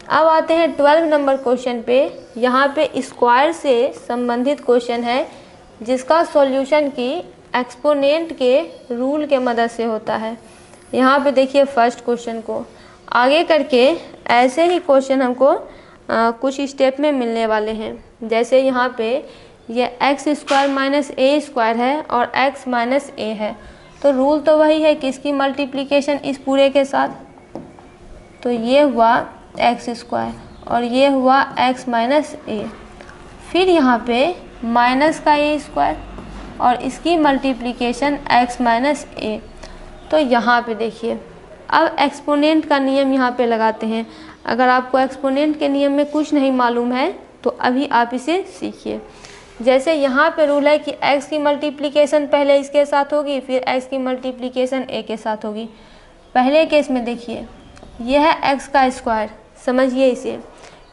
अब आते हैं 12 नंबर क्वेश्चन पे। यहाँ पे स्क्वायर से संबंधित क्वेश्चन है जिसका सॉल्यूशन की एक्सपोनेंट के रूल के मदद से होता है। यहाँ पे देखिए फर्स्ट क्वेश्चन को आगे करके ऐसे ही क्वेश्चन हमको कुछ स्टेप में मिलने वाले हैं। जैसे यहाँ पे ये x² - a² है और x - a है, तो रूल तो वही है कि इसकी मल्टीप्लिकेशन इस पूरे के साथ, तो ये हुआ x² और ये हुआ x - a। फिर यहाँ पे माइनस का a² और इसकी मल्टीप्लिकेशन x - a। तो यहाँ पे देखिए अब एक्सपोनेंट का नियम यहाँ पे लगाते हैं। अगर आपको एक्सपोनेंट के नियम में कुछ नहीं मालूम है तो अभी आप इसे सीखिए। जैसे यहाँ पे रूल है कि x की मल्टीप्लिकेशन पहले इसके साथ होगी, फिर x की मल्टीप्लिकेशन a के साथ होगी। पहले केस में देखिए यह है x का स्क्वायर, समझिए इसे,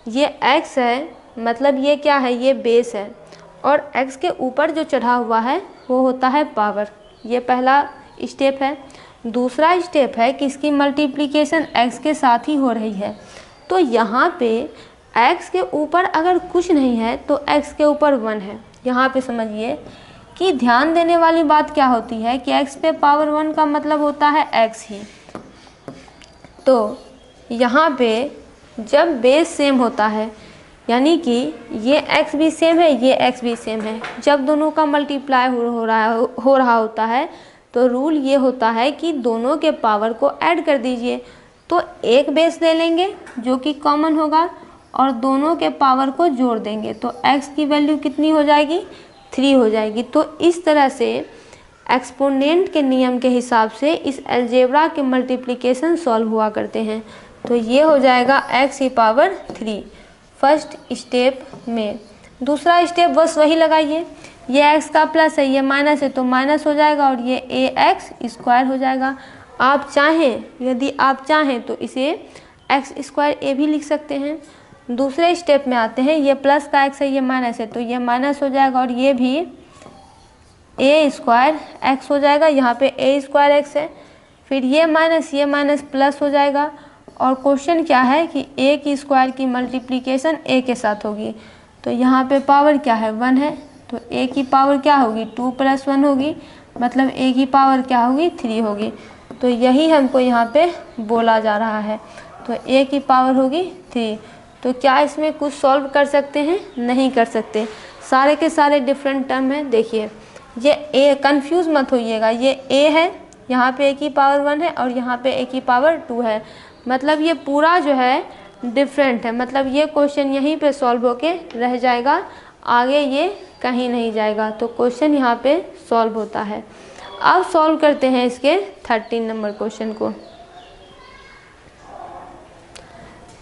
ये x है, मतलब ये क्या है, ये बेस है और x के ऊपर जो चढ़ा हुआ है वो होता है पावर। ये पहला स्टेप है। दूसरा स्टेप है कि इसकी मल्टीप्लिकेशन x के साथ ही हो रही है, तो यहाँ पे x के ऊपर अगर कुछ नहीं है तो x के ऊपर 1 है। यहाँ पे समझिए कि ध्यान देने वाली बात क्या होती है कि x पे पावर 1 का मतलब होता है x ही। तो यहाँ पे जब बेस सेम होता है, यानी कि ये x भी सेम है, ये x भी सेम है, जब दोनों का मल्टीप्लाई हो रहा होता है तो रूल ये होता है कि दोनों के पावर को ऐड कर दीजिए। तो एक बेस ले लेंगे जो कि कॉमन होगा और दोनों के पावर को जोड़ देंगे, तो x की वैल्यू कितनी हो जाएगी 3 हो जाएगी। तो इस तरह से एक्सपोनेंट के नियम के हिसाब से इस अलजेब्रा के मल्टीप्लिकेशन सॉल्व हुआ करते हैं। तो ये हो जाएगा x³ फर्स्ट स्टेप में। दूसरा स्टेप बस वही लगाइए, ये x का प्लस है, ये माइनस है तो माइनस हो जाएगा और ये ax² हो जाएगा। आप चाहें, यदि आप चाहें तो इसे x² भी लिख सकते हैं। दूसरे स्टेप में आते हैं, ये प्लस का x है, ये माइनस है तो ये माइनस हो जाएगा और ये भी a² x हो जाएगा, यहाँ पे a² x है। फिर ये माइनस प्लस हो जाएगा और क्वेश्चन क्या है कि ए की स्क्वायर की मल्टीप्लिकेशन ए के साथ होगी। तो यहाँ पे पावर क्या है 1 है, तो ए की पावर क्या होगी 2 + 1 होगी, मतलब ए की पावर क्या होगी 3 होगी। तो यही हमको यहाँ पे बोला जा रहा है। तो ए की पावर होगी 3। तो क्या इसमें कुछ सॉल्व कर सकते हैं? नहीं कर सकते, सारे के सारे डिफरेंट टर्म हैं। देखिए ये ए, कंफ्यूज मत होइएगा, ये ए है, यहाँ पे ए की पावर 1 है और यहाँ पे ए की पावर 2 है, मतलब ये पूरा जो है डिफरेंट है, मतलब ये क्वेश्चन यहीं पे सॉल्व होके रह जाएगा, आगे ये कहीं नहीं जाएगा। तो क्वेश्चन यहाँ पे सॉल्व होता है। अब सॉल्व करते हैं इसके 13 नंबर क्वेश्चन को।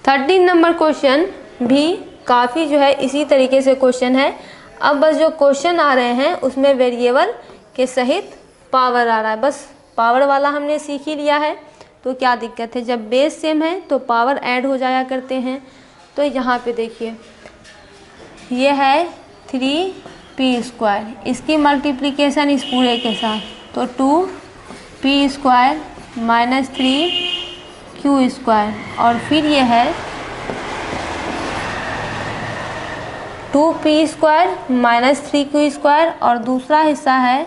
13 नंबर क्वेश्चन भी काफ़ी जो है इसी तरीके से क्वेश्चन है। अब बस जो क्वेश्चन आ रहे हैं उसमें वेरिएबल के सहित पावर आ रहा है, बस पावर वाला हमने सीख ही लिया है। तो क्या दिक्कत है, जब बेस सेम है तो पावर ऐड हो जाया करते हैं। तो यहाँ पे देखिए ये है 3p², इसकी मल्टीप्लिकेशन इस पूरे के साथ, तो 2p² - 3q², और फिर ये है 2p² - 3q², और दूसरा हिस्सा है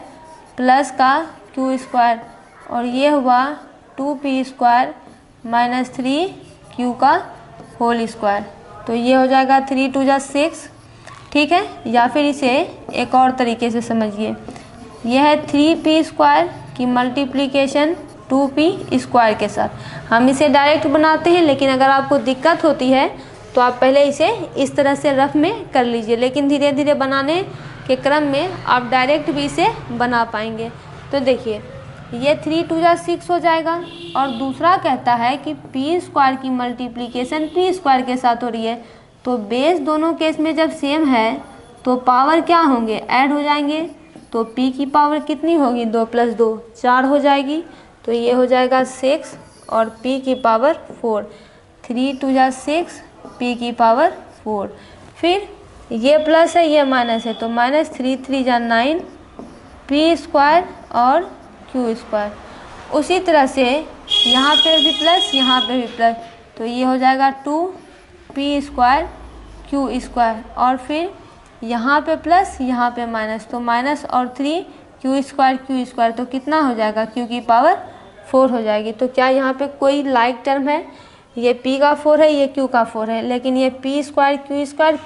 प्लस का q², और ये हुआ 2p² - 3q का होल स्क्वायर। तो ये हो जाएगा 3 × 2 = 6, ठीक है। या फिर इसे एक और तरीके से समझिए, यह है 3p² की मल्टीप्लिकेशन 2p² के साथ। हम इसे डायरेक्ट बनाते हैं, लेकिन अगर आपको दिक्कत होती है तो आप पहले इसे इस तरह से रफ में कर लीजिए, लेकिन धीरे धीरे बनाने के क्रम में आप डायरेक्ट भी इसे बना पाएंगे। तो देखिए ये 3 × 2 = 6 हो जाएगा, और दूसरा कहता है कि p² की मल्टीप्लिकेशन p² के साथ हो रही है। तो बेस दोनों केस में जब सेम है तो पावर क्या होंगे, ऐड हो जाएंगे। तो p की पावर कितनी होगी 2 + 2 4 हो जाएगी। तो ये हो जाएगा 6 और p की पावर 4, 3 × 2 = 6, p की पावर 4। फिर ये प्लस है ये माइनस है, तो -3 × 3 = 9, p² और q²। उसी तरह से यहाँ पे भी प्लस यहाँ पे भी प्लस, तो ये हो जाएगा 2p² q², और फिर यहाँ पे प्लस यहाँ पे माइनस, तो माइनस और 3q², तो कितना हो जाएगा q की पावर 4 हो जाएगी। तो क्या यहाँ पे कोई लाइक टर्म है, ये p का 4 है, ये q का 4 है, लेकिन ये p² q²,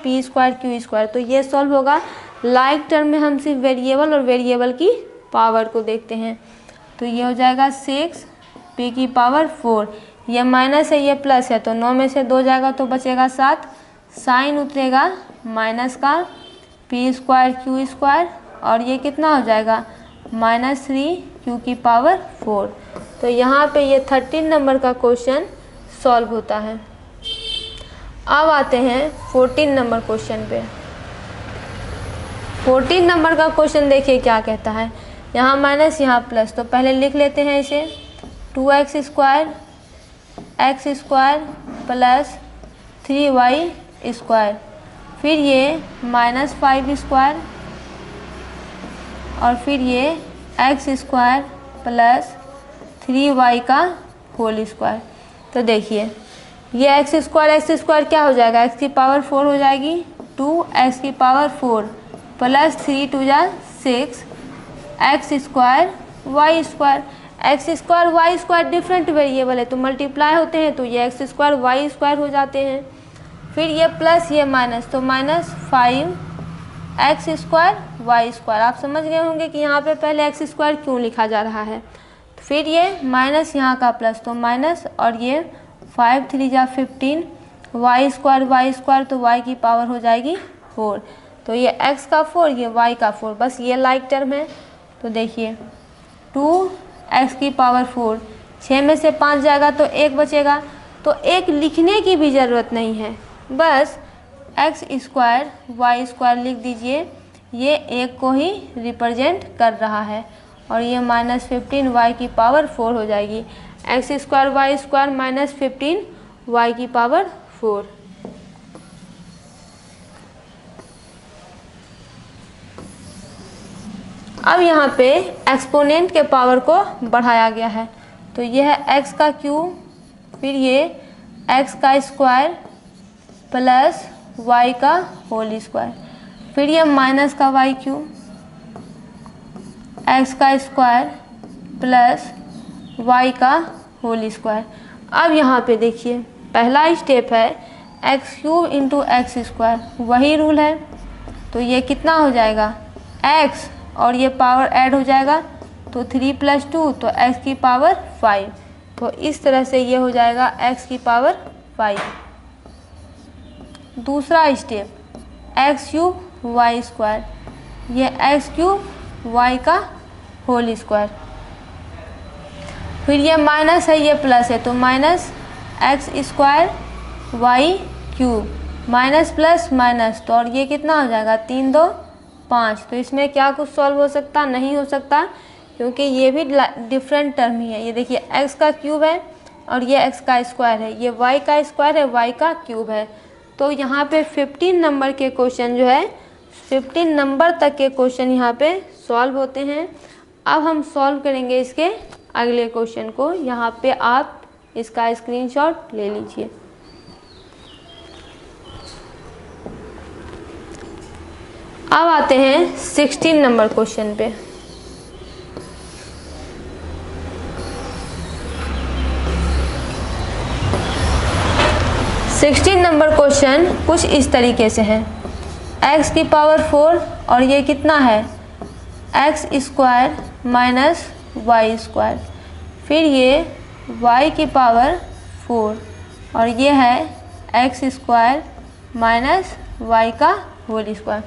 p² q², तो ये सॉल्व होगा। लाइक टर्म में हम सिर्फ वेरिएबल और वेरिएबल की पावर को देखते हैं। तो ये हो जाएगा 6 p की पावर 4, ये माइनस है ये प्लस है, तो 9 में से 2 जाएगा तो बचेगा 7, साइन उतरेगा माइनस का p² q², और ये कितना हो जाएगा -3q की पावर 4। तो यहाँ पे ये 13 नंबर का क्वेश्चन सॉल्व होता है। अब आते हैं 14 नंबर क्वेश्चन पे। 14 नंबर का क्वेश्चन देखिए क्या कहता है, यहाँ माइनस यहाँ प्लस, तो पहले लिख लेते हैं इसे 2x² x² + 3y², फिर ये -5² और फिर ये x² + 3y का होल स्क्वायर। तो देखिए ये x² क्या हो जाएगा, x की पावर 4 हो जाएगी, 2x की power 4 + 3 × 2 = 6 x² y²। x² y² different variable है तो मल्टीप्लाई होते हैं, तो ये x² y² हो जाते हैं। फिर ये प्लस ये माइनस, तो -5 x² y²। आप समझ गए होंगे कि यहाँ पे पहले x² क्यों लिखा जा रहा है। फिर ये माइनस यहाँ का प्लस, तो माइनस, और ये 5 × 3 = 15 y², तो y की पावर हो जाएगी 4। तो ये x का 4 ये y का 4, बस ये लाइक टर्म है। तो देखिए 2x की पावर 4, 6 में से 5 जाएगा तो 1 बचेगा, तो 1 लिखने की भी ज़रूरत नहीं है, बस x² y² लिख दीजिए, ये 1 को ही रिप्रेजेंट कर रहा है, और ये -15 y की पावर 4 हो जाएगी। x² y² -15 y की पावर 4। अब यहाँ पे एक्सपोनेंट के पावर को बढ़ाया गया है, तो यह है x का क्यूब, फिर ये एक्स का स्क्वायर प्लस वाई का होल स्क्वायर, फिर ये माइनस का वाई क्यूब, एक्स का स्क्वायर प्लस वाई का होल स्क्वायर। अब यहाँ पे देखिए पहला स्टेप है x cube into x square, वही रूल है। तो ये कितना हो जाएगा एक्स और ये पावर ऐड हो जाएगा तो 3 + 2 तो एक्स की पावर 5। तो इस तरह से ये हो जाएगा एक्स की पावर 5। दूसरा step X cube Y square, ये एक्स क्यूब वाई का होल स्क्वायर, फिर ये माइनस है ये प्लस है तो minus X square Y cube minus plus minus, तो और ये कितना हो जाएगा 3 2 5। तो इसमें क्या कुछ सॉल्व हो सकता नहीं हो सकता, क्योंकि ये भी डिफरेंट टर्म ही है। ये देखिए एक्स का क्यूब है और ये एक्स का स्क्वायर है, ये वाई का स्क्वायर है वाई का क्यूब है। तो यहाँ पे 15 नंबर के क्वेश्चन जो है 15 नंबर तक के क्वेश्चन यहाँ पे सॉल्व होते हैं। अब हम सॉल्व करेंगे इसके अगले क्वेश्चन को। यहाँ पे आप इसका स्क्रीनशॉट ले लीजिए। अब आते हैं 16 नंबर क्वेश्चन पे। नंबर क्वेश्चन कुछ इस तरीके से है, एक्स की पावर 4 और ये कितना है X square minus Y square, फिर ये वाई की पावर 4 और ये है एक्स स्क्वायर माइनस वाई का होल स्क्वायर।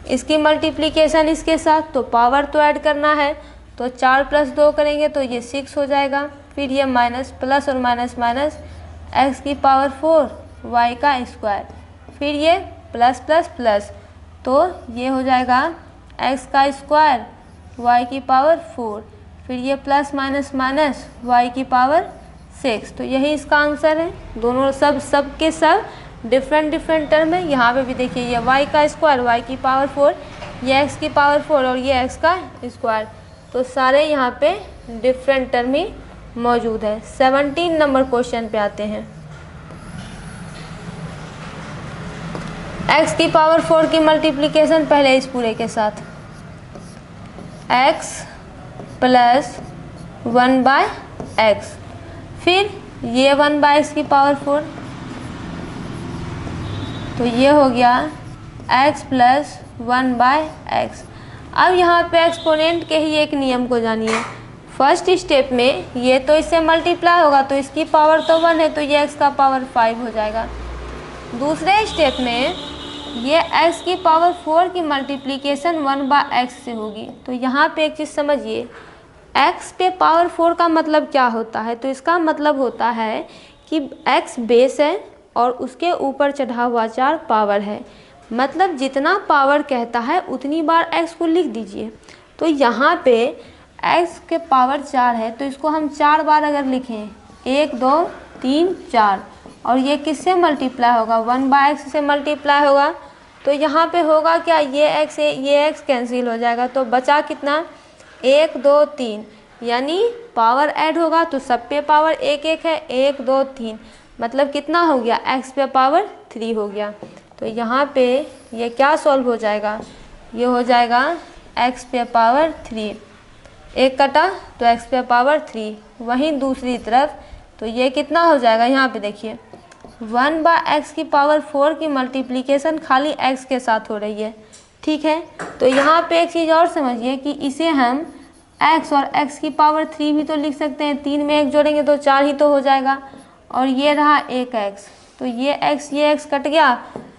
इसकी मल्टीप्लिकेशन इसके साथ, तो पावर तो ऐड करना है, तो 4 + 2 करेंगे तो ये 6 हो जाएगा। फिर ये माइनस प्लस और माइनस माइनस एक्स की पावर 4 वाई का स्क्वायर, फिर ये प्लस प्लस प्लस, तो ये हो जाएगा एक्स का स्क्वायर वाई की पावर 4, फिर ये प्लस माइनस माइनस वाई की पावर 6। तो यही इसका आंसर है। दोनों सब के सब डिफरेंट टर्म है। यहाँ पे भी देखिए ये वाई का स्क्वायर वाई की पावर 4, ये एक्स की पावर 4 और ये एक्स का स्क्वायर, तो सारे यहाँ पे डिफरेंट टर्म ही मौजूद है। 17 नंबर क्वेश्चन पे आते हैं। एक्स की पावर 4 की मल्टीप्लिकेशन पहले इस पूरे के साथ, x प्लस 1/x, फिर ये 1/x की पावर 4, तो ये हो गया x प्लस 1/x। अब यहाँ पे एक्सपोनेंट के ही एक नियम को जानिए। फर्स्ट स्टेप में ये तो इससे मल्टीप्लाई होगा तो इसकी पावर तो 1 है, तो ये x का पावर 5 हो जाएगा। दूसरे स्टेप में ये x की पावर 4 की मल्टीप्लिकेशन 1/x से होगी। तो यहाँ पे एक चीज़ समझिए, x पे पावर 4 का मतलब क्या होता है, तो इसका मतलब होता है कि x बेस है और उसके ऊपर चढ़ा हुआ 4 पावर है, मतलब जितना पावर कहता है उतनी बार x को लिख दीजिए। तो यहाँ पे x के पावर 4 है तो इसको हम 4 बार अगर लिखें 1 2 3 4, और ये किससे मल्टीप्लाई होगा 1/x से मल्टीप्लाई होगा, तो यहाँ पे होगा क्या ये x कैंसिल हो जाएगा, तो बचा कितना 1 2 3, यानी पावर ऐड होगा तो सब पे पावर 1 1 है, 1 2 3, मतलब कितना हो गया x पे पावर 3 हो गया। तो यहाँ पे ये क्या सॉल्व हो जाएगा, ये हो जाएगा x पे पावर 3, एक कटा तो x पे पावर 3। वहीं दूसरी तरफ तो ये कितना हो जाएगा, यहाँ पे देखिए 1/x की पावर 4 की मल्टीप्लिकेशन खाली x के साथ हो रही है, ठीक है। तो यहाँ पे एक चीज़ और समझिए कि इसे हम x और x की पावर 3 भी तो लिख सकते हैं, 3 में 1 जोड़ेंगे तो 4 ही तो हो जाएगा, और ये रहा एक x, तो ये x कट गया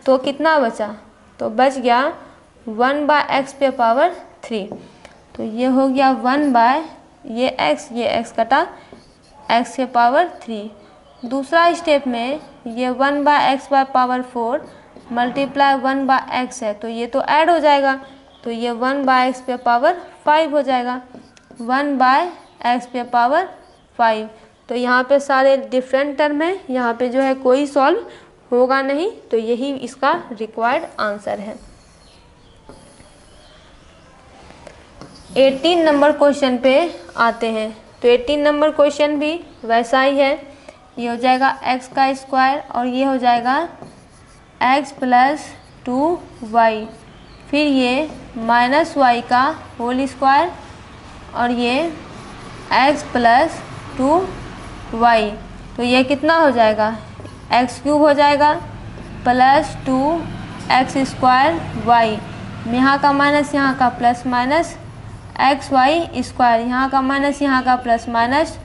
तो कितना बचा, तो बच गया 1/x पे पावर 3। तो ये हो गया 1/ ये x कटा x के पावर 3। दूसरा स्टेप में ये 1/x by power 4 multiply 1/x है, तो ये तो ऐड हो जाएगा, तो ये 1/x पे पावर 5 हो जाएगा, 1/x पे पावर 5। तो यहाँ पे सारे डिफरेंट टर्म है, यहाँ पे जो है कोई सॉल्व होगा नहीं, तो यही इसका रिक्वायर्ड आंसर है। 18 नंबर क्वेश्चन पे आते हैं। तो 18 नंबर क्वेश्चन भी वैसा ही है, ये हो जाएगा x का स्क्वायर और ये हो जाएगा x प्लस 2y, फिर ये माइनस y का होल स्क्वायर और ये x प्लस 2y, तो ये कितना हो जाएगा x क्यूब हो जाएगा प्लस 2x स्क्वायर y, यहाँ का माइनस यहाँ का प्लस माइनस xy स्क्वायर, यहाँ का माइनस यहाँ का प्लस माइनस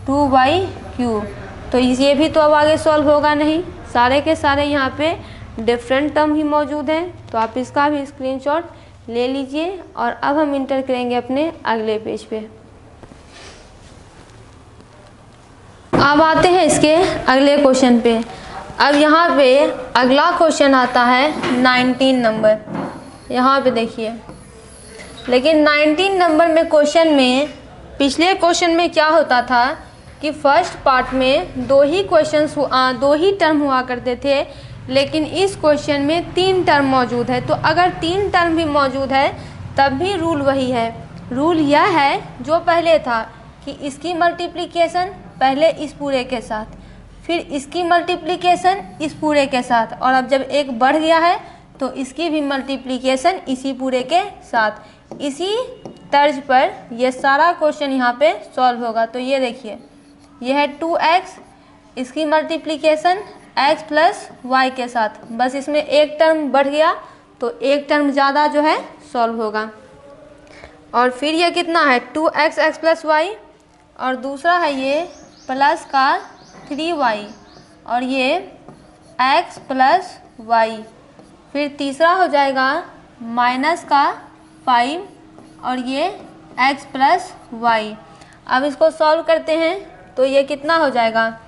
2y क्यूब। तो ये भी तो अब आगे सॉल्व होगा नहीं, सारे के सारे यहाँ पे डिफरेंट टर्म ही मौजूद हैं, तो आप इसका भी स्क्रीनशॉट ले लीजिए। और अब हम इंटर करेंगे अपने अगले पेज पे। अब आते हैं इसके अगले क्वेश्चन पे। अब यहाँ पे अगला क्वेश्चन आता है 19 नंबर, यहाँ पे देखिए। लेकिन 19 नंबर में क्वेश्चन में, पिछले क्वेश्चन में क्या होता था कि फर्स्ट पार्ट में दो ही टर्म हुआ करते थे, लेकिन इस क्वेश्चन में 3 टर्म मौजूद है। तो अगर 3 टर्म भी मौजूद है तब भी रूल वही है। रूल यह है जो पहले था कि इसकी मल्टीप्लिकेशन पहले इस पूरे के साथ, फिर इसकी मल्टीप्लिकेशन इस पूरे के साथ, और अब जब एक बढ़ गया है तो इसकी भी मल्टीप्लिकेशन इसी पूरे के साथ। इसी तर्ज पर यह सारा क्वेश्चन यहाँ पे सॉल्व होगा। तो ये देखिए, यह है 2x, इसकी मल्टीप्लिकेशन x प्लस y के साथ, बस इसमें एक टर्म बढ़ गया तो एक टर्म ज़्यादा जो है सॉल्व होगा। और फिर ये कितना है 2x x प्लस y, और दूसरा है ये प्लस का 3y और ये x प्लस y, फिर तीसरा हो जाएगा माइनस का 5 और ये x प्लस y। अब इसको सॉल्व करते हैं तो ये कितना हो जाएगा,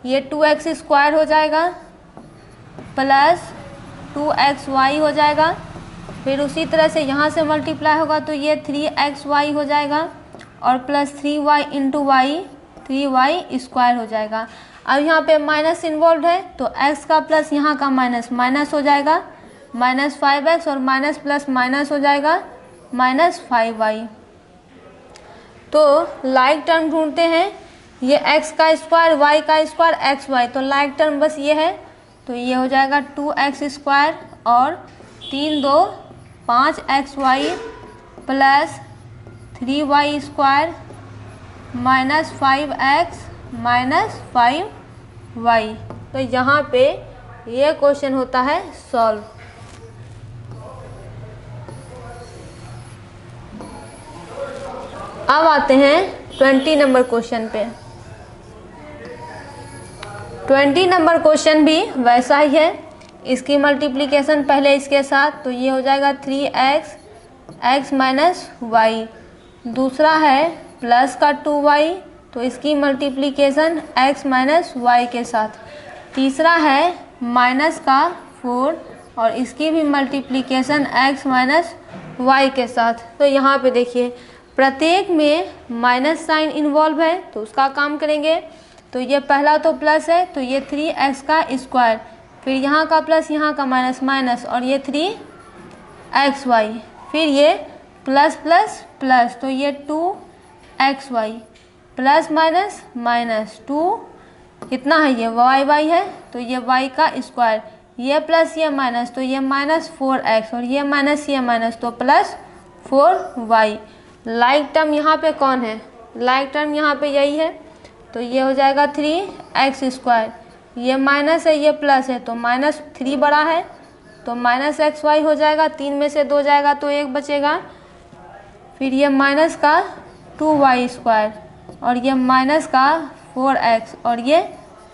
ये 2x स्क्वायर हो जाएगा प्लस 2xy हो जाएगा, फिर उसी तरह से यहाँ से मल्टीप्लाई होगा तो ये 3xy हो जाएगा और plus 3y into Y 3y square हो जाएगा। अब यहाँ पे माइनस इन्वॉल्व है तो x का प्लस यहाँ का माइनस माइनस हो जाएगा, माइनस 5x और माइनस प्लस माइनस हो जाएगा माइनस 5y। तो लाइक टर्म ढूंढते हैं, ये x का स्क्वायर y का स्क्वायर xy, तो लाइक टर्म बस ये है, तो ये हो जाएगा 2x स्क्वायर और 3 2 5xy plus 3y square minus 5x minus 5y। तो यहाँ पे ये क्वेश्चन होता है सॉल्व। अब आते हैं 20 नंबर क्वेश्चन पे। 20 नंबर क्वेश्चन भी वैसा ही है, इसकी मल्टीप्लिकेशन पहले इसके साथ, तो ये हो जाएगा 3x x माइनस y, दूसरा है प्लस का 2y तो इसकी मल्टीप्लिकेशन x माइनस y के साथ, तीसरा है माइनस का 4 और इसकी भी मल्टीप्लिकेशन x माइनस y के साथ। तो यहाँ पे देखिए प्रत्येक में माइनस साइन इन्वॉल्व है तो उसका काम करेंगे। तो ये पहला तो प्लस है तो ये 3x का स्क्वायर, फिर यहाँ का प्लस यहाँ का माइनस माइनस और ये 3xy, फिर ये प्लस प्लस प्लस तो ये 2xy प्लस माइनस माइनस 2 कितना है ये y है तो ये y का स्क्वायर, ये प्लस ये माइनस तो ये माइनस 4x और ये माइनस तो प्लस 4y। लाइक टर्म यहाँ पे कौन है, लाइक टर्म यहाँ पे यही है, तो ये हो जाएगा 3x स्क्वायर, ये माइनस है ये प्लस है तो माइनस 3 बड़ा है तो माइनस xy हो जाएगा, 3 में से 2 जाएगा तो 1 बचेगा, फिर ये माइनस का 2y स्क्वायर और ये माइनस का 4x और ये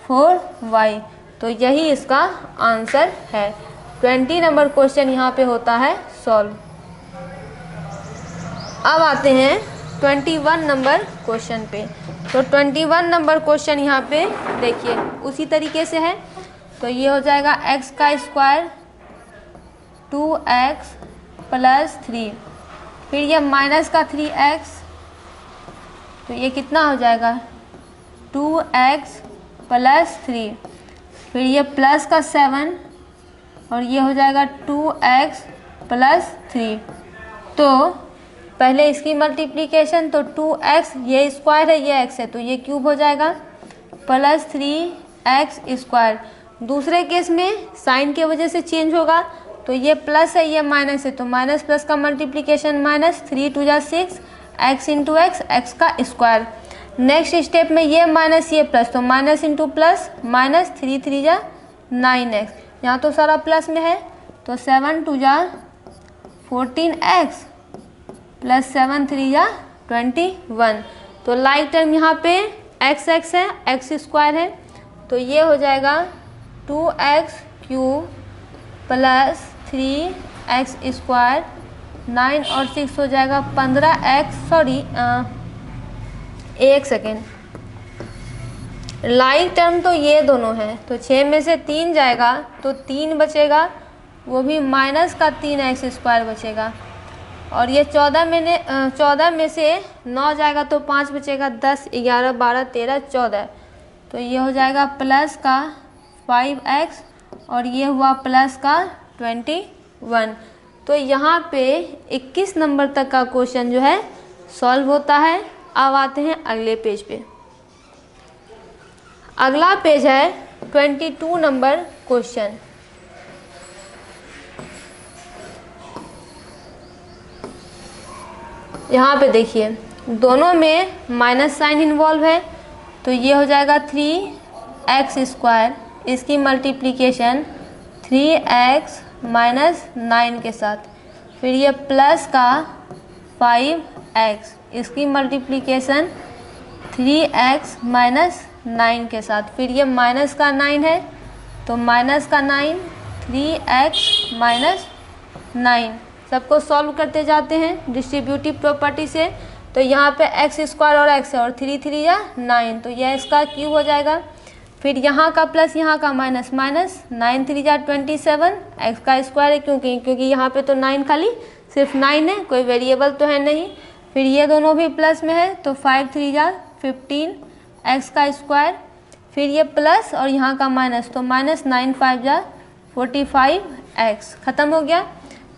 4y। तो यही इसका आंसर है। 20 नंबर क्वेश्चन यहाँ पे होता है सॉल्व। अब आते हैं 21 नंबर क्वेश्चन पे। तो 21 नंबर क्वेश्चन यहाँ पे देखिए उसी तरीके से है, तो ये हो जाएगा x का स्क्वायर 2x प्लस 3, फिर ये माइनस का 3x तो ये कितना हो जाएगा 2x प्लस 3, फिर ये प्लस का 7 और ये हो जाएगा 2x प्लस 3। तो पहले इसकी मल्टीप्लिकेशन तो 2x ये स्क्वायर है ये x है तो ये क्यूब हो जाएगा, प्लस 3x²। दूसरे केस में साइन के वजह से चेंज होगा, तो ये प्लस है ये माइनस है, तो माइनस प्लस का मल्टीप्लिकेशन माइनस, 3 2 जा 6 x इंटू एक्स, एक्स का स्क्वायर। नेक्स्ट स्टेप में ये माइनस ये प्लस, तो माइनस इंटू प्लस माइनस, 3 3 जा 9x। यहाँ तो सारा प्लस में है, तो 7 2 जा 14x प्लस 7 3 जा 21। तो लाइक टर्म यहाँ पे x x है, x² है, तो ये हो जाएगा 2x³ प्लस 3x², 9 और 6 हो जाएगा 15x, सॉरी एक सेकेंड, लाइक टर्म तो ये दोनों हैं, तो 6 में से 3 जाएगा तो 3 बचेगा, वो भी माइनस का 3x² बचेगा। और ये 14 में से 9 जाएगा तो 5 बचेगा, 10 11 12 13 14, तो ये हो जाएगा प्लस का 5x और ये हुआ प्लस का 21। तो यहाँ पे 21 नंबर तक का क्वेश्चन जो है सॉल्व होता है। अब आते हैं अगले पेज पे। अगला पेज है 22 नंबर क्वेश्चन। यहाँ पे देखिए दोनों में माइनस साइन इन्वॉल्व है, तो ये हो जाएगा 3x², इसकी मल्टीप्लिकेशन 3x माइनस 9 के साथ, फिर ये प्लस का 5x, इसकी मल्टीप्लिकेशन 3x माइनस 9 के साथ, फिर ये माइनस का 9 है तो माइनस का 9, 3x माइनस 9। सबको सॉल्व करते जाते हैं डिस्ट्रीब्यूटिव प्रॉपर्टी से। तो यहाँ पे x² और x है और 3 3 या 9, तो यह इसका क्यूब हो जाएगा। फिर यहाँ का प्लस यहाँ का माइनस, माइनस 9 3 जा 27, x का स्क्वायर है क्योंकि यहाँ पे तो 9 खाली सिर्फ 9 है, कोई वेरिएबल तो है नहीं। फिर ये दोनों भी प्लस में है तो 5 3 जा 15, x का स्क्वायर, फिर ये प्लस और यहाँ का माइनस, तो माइनस 9 5 जा 45x, ख़त्म हो गया।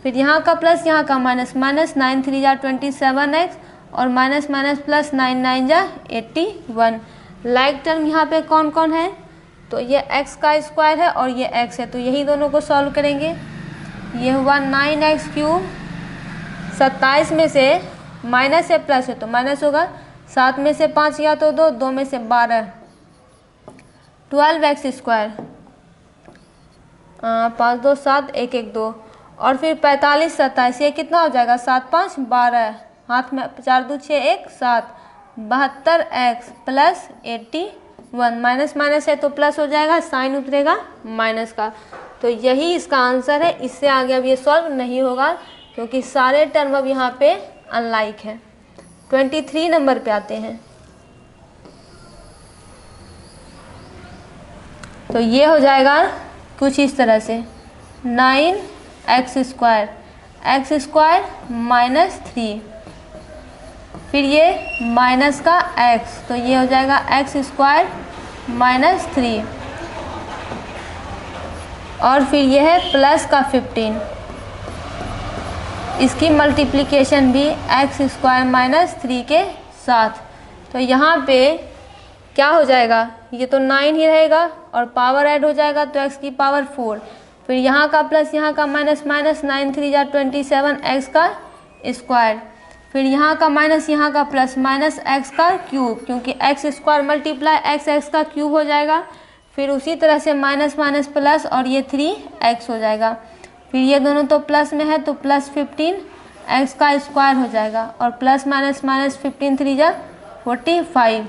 फिर यहाँ का प्लस यहाँ का माइनस, माइनस 9 3 जा 27x और माइनस माइनस प्लस 9 9 जा 81। लाइक टर्म यहाँ पे कौन कौन है, तो ये x का स्क्वायर है और ये x है, तो यही दोनों को सॉल्व करेंगे। ये हुआ 9x³, 27 में से माइनस है प्लस है तो माइनस होगा, 7 में से 5 या तो 2, 2 में से 12, 12x², 5 2 7 1 1 2, और फिर 45 27, ये कितना हो जाएगा 7 5 12, हाथ में 4 2 6 1 7, 72x प्लस 81। माइनस माइनस है तो प्लस हो जाएगा, साइन उतरेगा माइनस का, तो यही इसका आंसर है। इससे आगे अब ये सॉल्व नहीं होगा क्योंकि सारे टर्म अब यहाँ पे अनलाइक है। 23 नंबर पे आते हैं। तो ये हो जाएगा कुछ इस तरह से 9x² माइनस 3, फिर ये माइनस का x, तो ये हो जाएगा x² माइनस 3, और फिर ये है प्लस का 15, इसकी मल्टीप्लिकेशन भी x² माइनस 3 के साथ। तो यहाँ पे क्या हो जाएगा, ये तो 9 ही रहेगा और पावर ऐड हो जाएगा तो x की पावर 4, फिर यहाँ का प्लस यहाँ का माइनस, माइनस 9 3 जा 27 x का स्क्वायर, फिर यहाँ का माइनस यहाँ का प्लस, माइनस x का क्यूब, क्योंकि x² मल्टीप्लाई x का क्यूब हो जाएगा। फिर उसी तरह से माइनस माइनस प्लस और ये 3x हो जाएगा, फिर ये दोनों तो प्लस में है तो प्लस 15 x का स्क्वायर हो जाएगा, और प्लस माइनस माइनस 15 3 जा 45।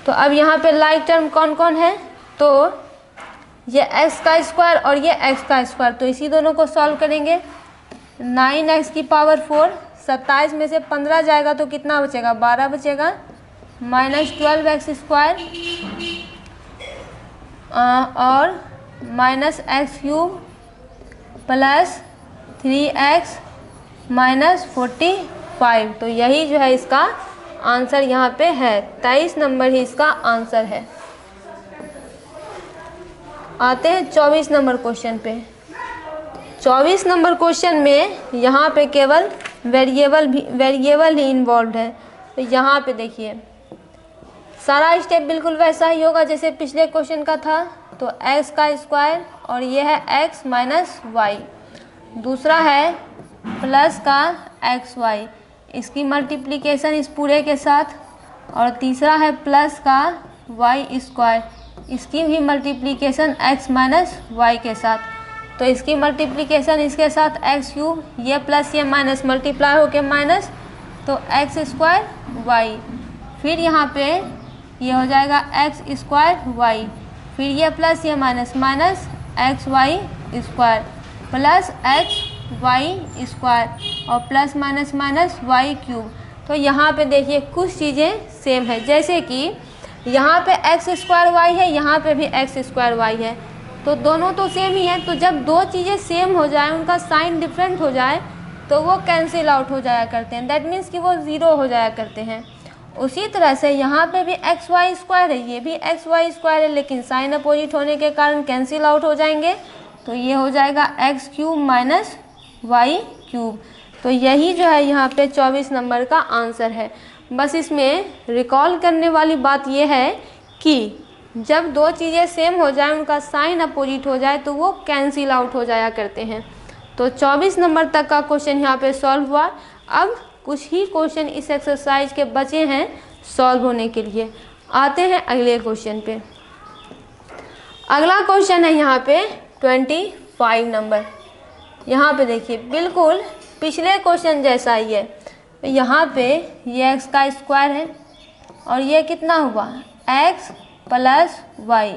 तो अब यहाँ पे लाइक टर्म कौन कौन है, तो ये x का स्क्वायर और ये x का स्क्वायर, तो इसी दोनों को सॉल्व करेंगे। 9x की पावर 4, 27 में से 15 जाएगा तो कितना बचेगा 12 बचेगा, माइनस 12x² और minus x³ plus 3x minus 45। तो यही जो है इसका आंसर यहाँ पे है, 23 नंबर ही इसका आंसर है। आते हैं 24 नंबर क्वेश्चन पे। 24 नंबर क्वेश्चन में यहाँ पे केवल वेरिएबल ही इन्वॉल्व है। तो यहाँ पे देखिए सारा स्टेप बिल्कुल वैसा ही होगा जैसे पिछले क्वेश्चन का था। तो एक्स का स्क्वायर और ये है एक्स माइनस वाई, दूसरा है प्लस का एक्स वाई, इसकी मल्टीप्लिकेशन इस पूरे के साथ, और तीसरा है प्लस का वाई स्क्वायर, इसकी भी मल्टीप्लिकेशन एक्स माइनस वाई के साथ। तो इसकी मल्टीप्लिकेशन इसके साथ एक्स क्यूब, ये प्लस ये माइनस मल्टीप्लाई होके माइनस, तो एक्स स्क्वायर वाई, फिर यहाँ पे ये हो जाएगा एक्स स्क्वायर वाई, फिर ये प्लस ये minus minus x y square plus x y square और plus minus minus Y cube. तो यहाँ पे देखिए कुछ चीज़ें सेम है, जैसे कि यहाँ पे एक्स स्क्वायर वाई है, यहाँ पे भी एक्स स्क्वायर वाई है, तो दोनों तो सेम ही है। तो जब दो चीज़ें सेम हो जाए, उनका साइन डिफरेंट हो जाए, तो वो कैंसिल आउट हो जाया करते हैं, दैट मीन्स कि वो ज़ीरो हो जाया करते हैं। उसी तरह से यहाँ पे भी एक्स वाई स्क्वायर है, ये भी एक्स वाई स्क्वायर है, लेकिन साइन अपोजिट होने के कारण कैंसिल आउट हो जाएंगे। तो ये हो जाएगा X cube minus Y cube. तो यही जो है यहाँ पे 24 नंबर का आंसर है। बस इसमें रिकॉल करने वाली बात ये है कि जब दो चीज़ें सेम हो जाए, उनका साइन अपोजिट हो जाए, तो वो कैंसिल आउट हो जाया करते हैं। तो 24 नंबर तक का क्वेश्चन यहाँ पे सॉल्व हुआ। अब कुछ ही क्वेश्चन इस एक्सरसाइज के बचे हैं सॉल्व होने के लिए। आते हैं अगले क्वेश्चन पे। अगला क्वेश्चन है यहाँ पे 25 नंबर। यहाँ पे देखिए बिल्कुल पिछले क्वेश्चन जैसा ही है। यहाँ पे ये एक्स का स्क्वायर है और ये कितना हुआ एक्स प्लस वाई,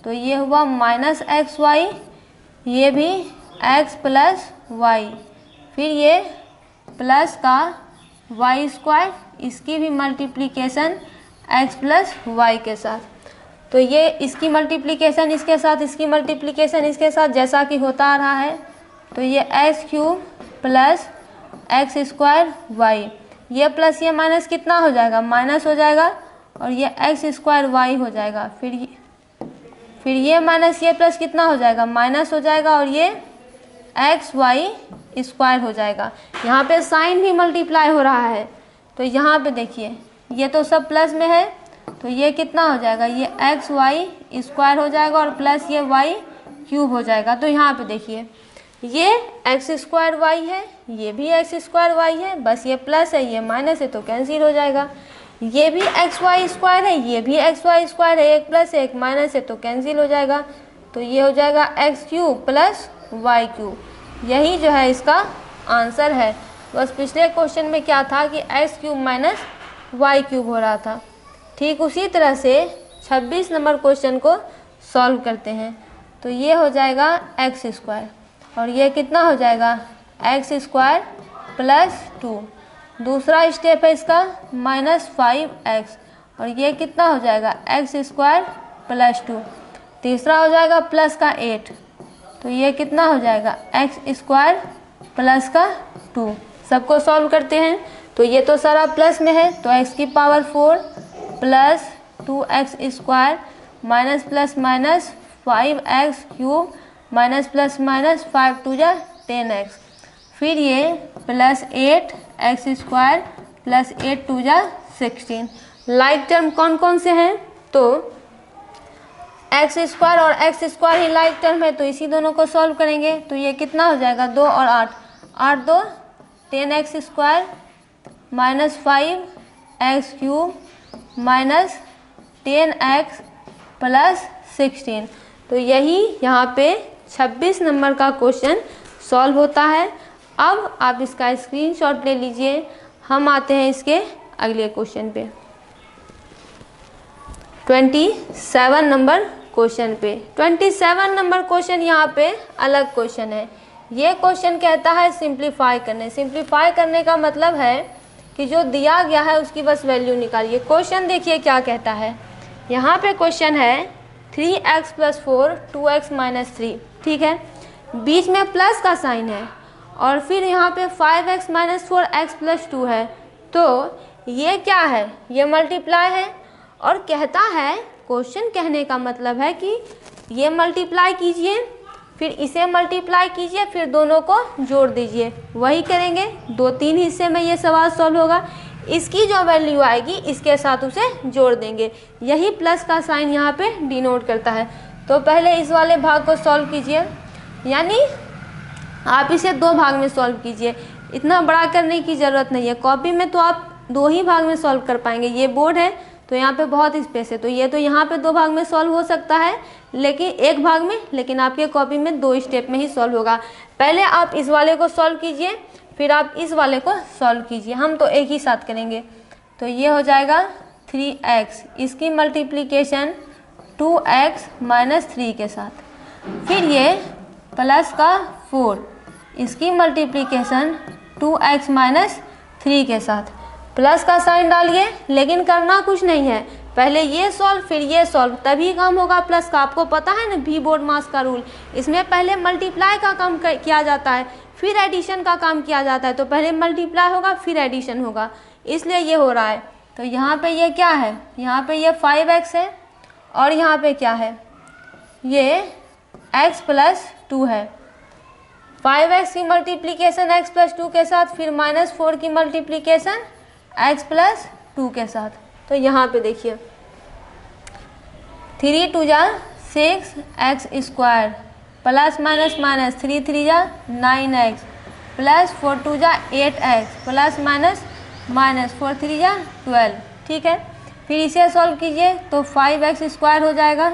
तो ये हुआ माइनस एक्स वाई, ये भी एक्स प्लस वाई, फिर ये प्लस का वाई स्क्वायर, इसकी भी मल्टीप्लिकेशन एक्स प्लस वाई के साथ। तो ये इसकी मल्टीप्लिकेशन इसके साथ, इसकी मल्टीप्लिकेशन इसके साथ जैसा कि होता आ रहा है। तो ये X cube plus X square Y, ये प्लस ये माइनस कितना हो जाएगा माइनस हो जाएगा, और ये एक्स स्क्वायर वाई हो जाएगा, फिर ये माइनस ये प्लस कितना हो जाएगा माइनस हो जाएगा, और ये एक्स वाई स्क्वायर हो जाएगा। यहाँ पे साइन भी मल्टीप्लाई हो रहा है। तो यहाँ पे देखिए ये तो सब प्लस में है, तो ये कितना हो जाएगा ये एक्स वाई स्क्वायर हो जाएगा और प्लस ये वाई क्यूब हो जाएगा। तो यहाँ पे देखिए ये एक्स स्क्वायर वाई है, ये भी एक्स स्क्वायर वाई है, बस ये प्लस है ये माइनस है तो कैंसिल हो जाएगा। ये भी एक्स वाई स्क्वायर है, ये भी एक्स वाई स्क्वायर है, एक प्लस है एक माइनस है तो कैंसिल हो जाएगा। तो ये हो जाएगा X cube plus Y cube, यही जो है इसका आंसर है। बस पिछले क्वेश्चन में क्या था कि X cube minus Y cube हो रहा था। ठीक उसी तरह से 26 नंबर क्वेश्चन को सॉल्व करते हैं। तो ये हो जाएगा एक्स स्क्वायर और ये कितना हो जाएगा एक्स स्क्वायर प्लस 2, दूसरा स्टेप है इसका -5x और ये कितना हो जाएगा एक्स स्क्वायर प्लस 2, तीसरा हो जाएगा प्लस का 8, तो ये कितना हो जाएगा एक्स स्क्वायर प्लस का 2। सबको सॉल्व करते हैं। तो ये तो सारा प्लस में है, तो x की power 4 plus 2x square minus plus minus 5x cube minus plus minus 5 2 जा 10x, फिर ये प्लस 8x स्क्वायर प्लस 8 2 जा 16। लाइक टर्म कौन कौन से हैं, तो एक्स स्क्वायर और एक्स स्क्वायर ही लाइक टर्म है, तो इसी दोनों को सॉल्व करेंगे। तो ये कितना हो जाएगा 2 और 8, 8 2 10x square minus 5x cube minus 10x plus 16। तो यही यहाँ पे 26 नंबर का क्वेश्चन सॉल्व होता है। अब आप इसका स्क्रीनशॉट ले लीजिए। हम आते हैं इसके अगले क्वेश्चन पे, 27 नंबर क्वेश्चन पे। 27 नंबर क्वेश्चन यहाँ पे अलग क्वेश्चन है। ये क्वेश्चन कहता है सिंप्लीफाई करने। सिंप्लीफाई करने का मतलब है कि जो दिया गया है उसकी बस वैल्यू निकालिए। क्वेश्चन देखिए क्या कहता है। यहाँ पे क्वेश्चन है 3x + 4 2x - 3, ठीक है, बीच में प्लस का साइन है और फिर यहाँ पे 5x - 4x + 2 है। तो ये क्या है, ये मल्टीप्लाई है और कहता है, क्वेश्चन कहने का मतलब है कि ये मल्टीप्लाई कीजिए फिर इसे मल्टीप्लाई कीजिए फिर दोनों को जोड़ दीजिए। वही करेंगे, 2-3 हिस्से में ये सवाल सॉल्व होगा। इसकी जो वैल्यू आएगी इसके साथ उसे जोड़ देंगे। यही प्लस का साइन यहाँ पे डिनोट करता है। तो पहले इस वाले भाग को सॉल्व कीजिए, यानी आप इसे 2 भाग में सॉल्व कीजिए, इतना बड़ा करने की ज़रूरत नहीं है। कॉपी में तो आप 2 ही भाग में सॉल्व कर पाएंगे, ये बोर्ड है तो यहाँ पे बहुत स्पेस है, तो ये तो यहाँ पे 2 भाग में सॉल्व हो सकता है, लेकिन 1 भाग में, लेकिन आपके कॉपी में 2 स्टेप में ही सॉल्व होगा। पहले आप इस वाले को सॉल्व कीजिए, फिर आप इस वाले को सॉल्व कीजिए, हम तो एक ही साथ करेंगे। तो ये हो जाएगा 3x, इसकी मल्टीप्लिकेशन 2x माइनस 3 के साथ, फिर ये प्लस का 4, इसकी मल्टीप्लिकेशन 2x माइनस 3 के साथ। प्लस का साइन डालिए, लेकिन करना कुछ नहीं है, पहले ये सॉल्व फिर ये सॉल्व, तभी काम होगा प्लस का। आपको पता है ना भी बोर्ड मास का रूल, इसमें पहले मल्टीप्लाई का काम किया जाता है, फिर एडिशन का काम किया जाता है। तो पहले मल्टीप्लाई होगा फिर एडिशन होगा, इसलिए ये हो रहा है। तो यहाँ पे ये क्या है, यहाँ पे ये 5x है, और यहाँ पे क्या है, ये x प्लस 2 है। 5x की मल्टीप्लिकेशन x प्लस 2 के साथ, फिर -4 की मल्टीप्लिकेशन x प्लस 2 के साथ। तो यहाँ पे देखिए 3 2 जा 6x square plus minus minus 3 3 जा 9x प्लस 4 2 जा 8x प्लस माइनस माइनस 4 3 जा 12। ठीक है, फिर इसे सॉल्व कीजिए तो 5x स्क्वायर हो जाएगा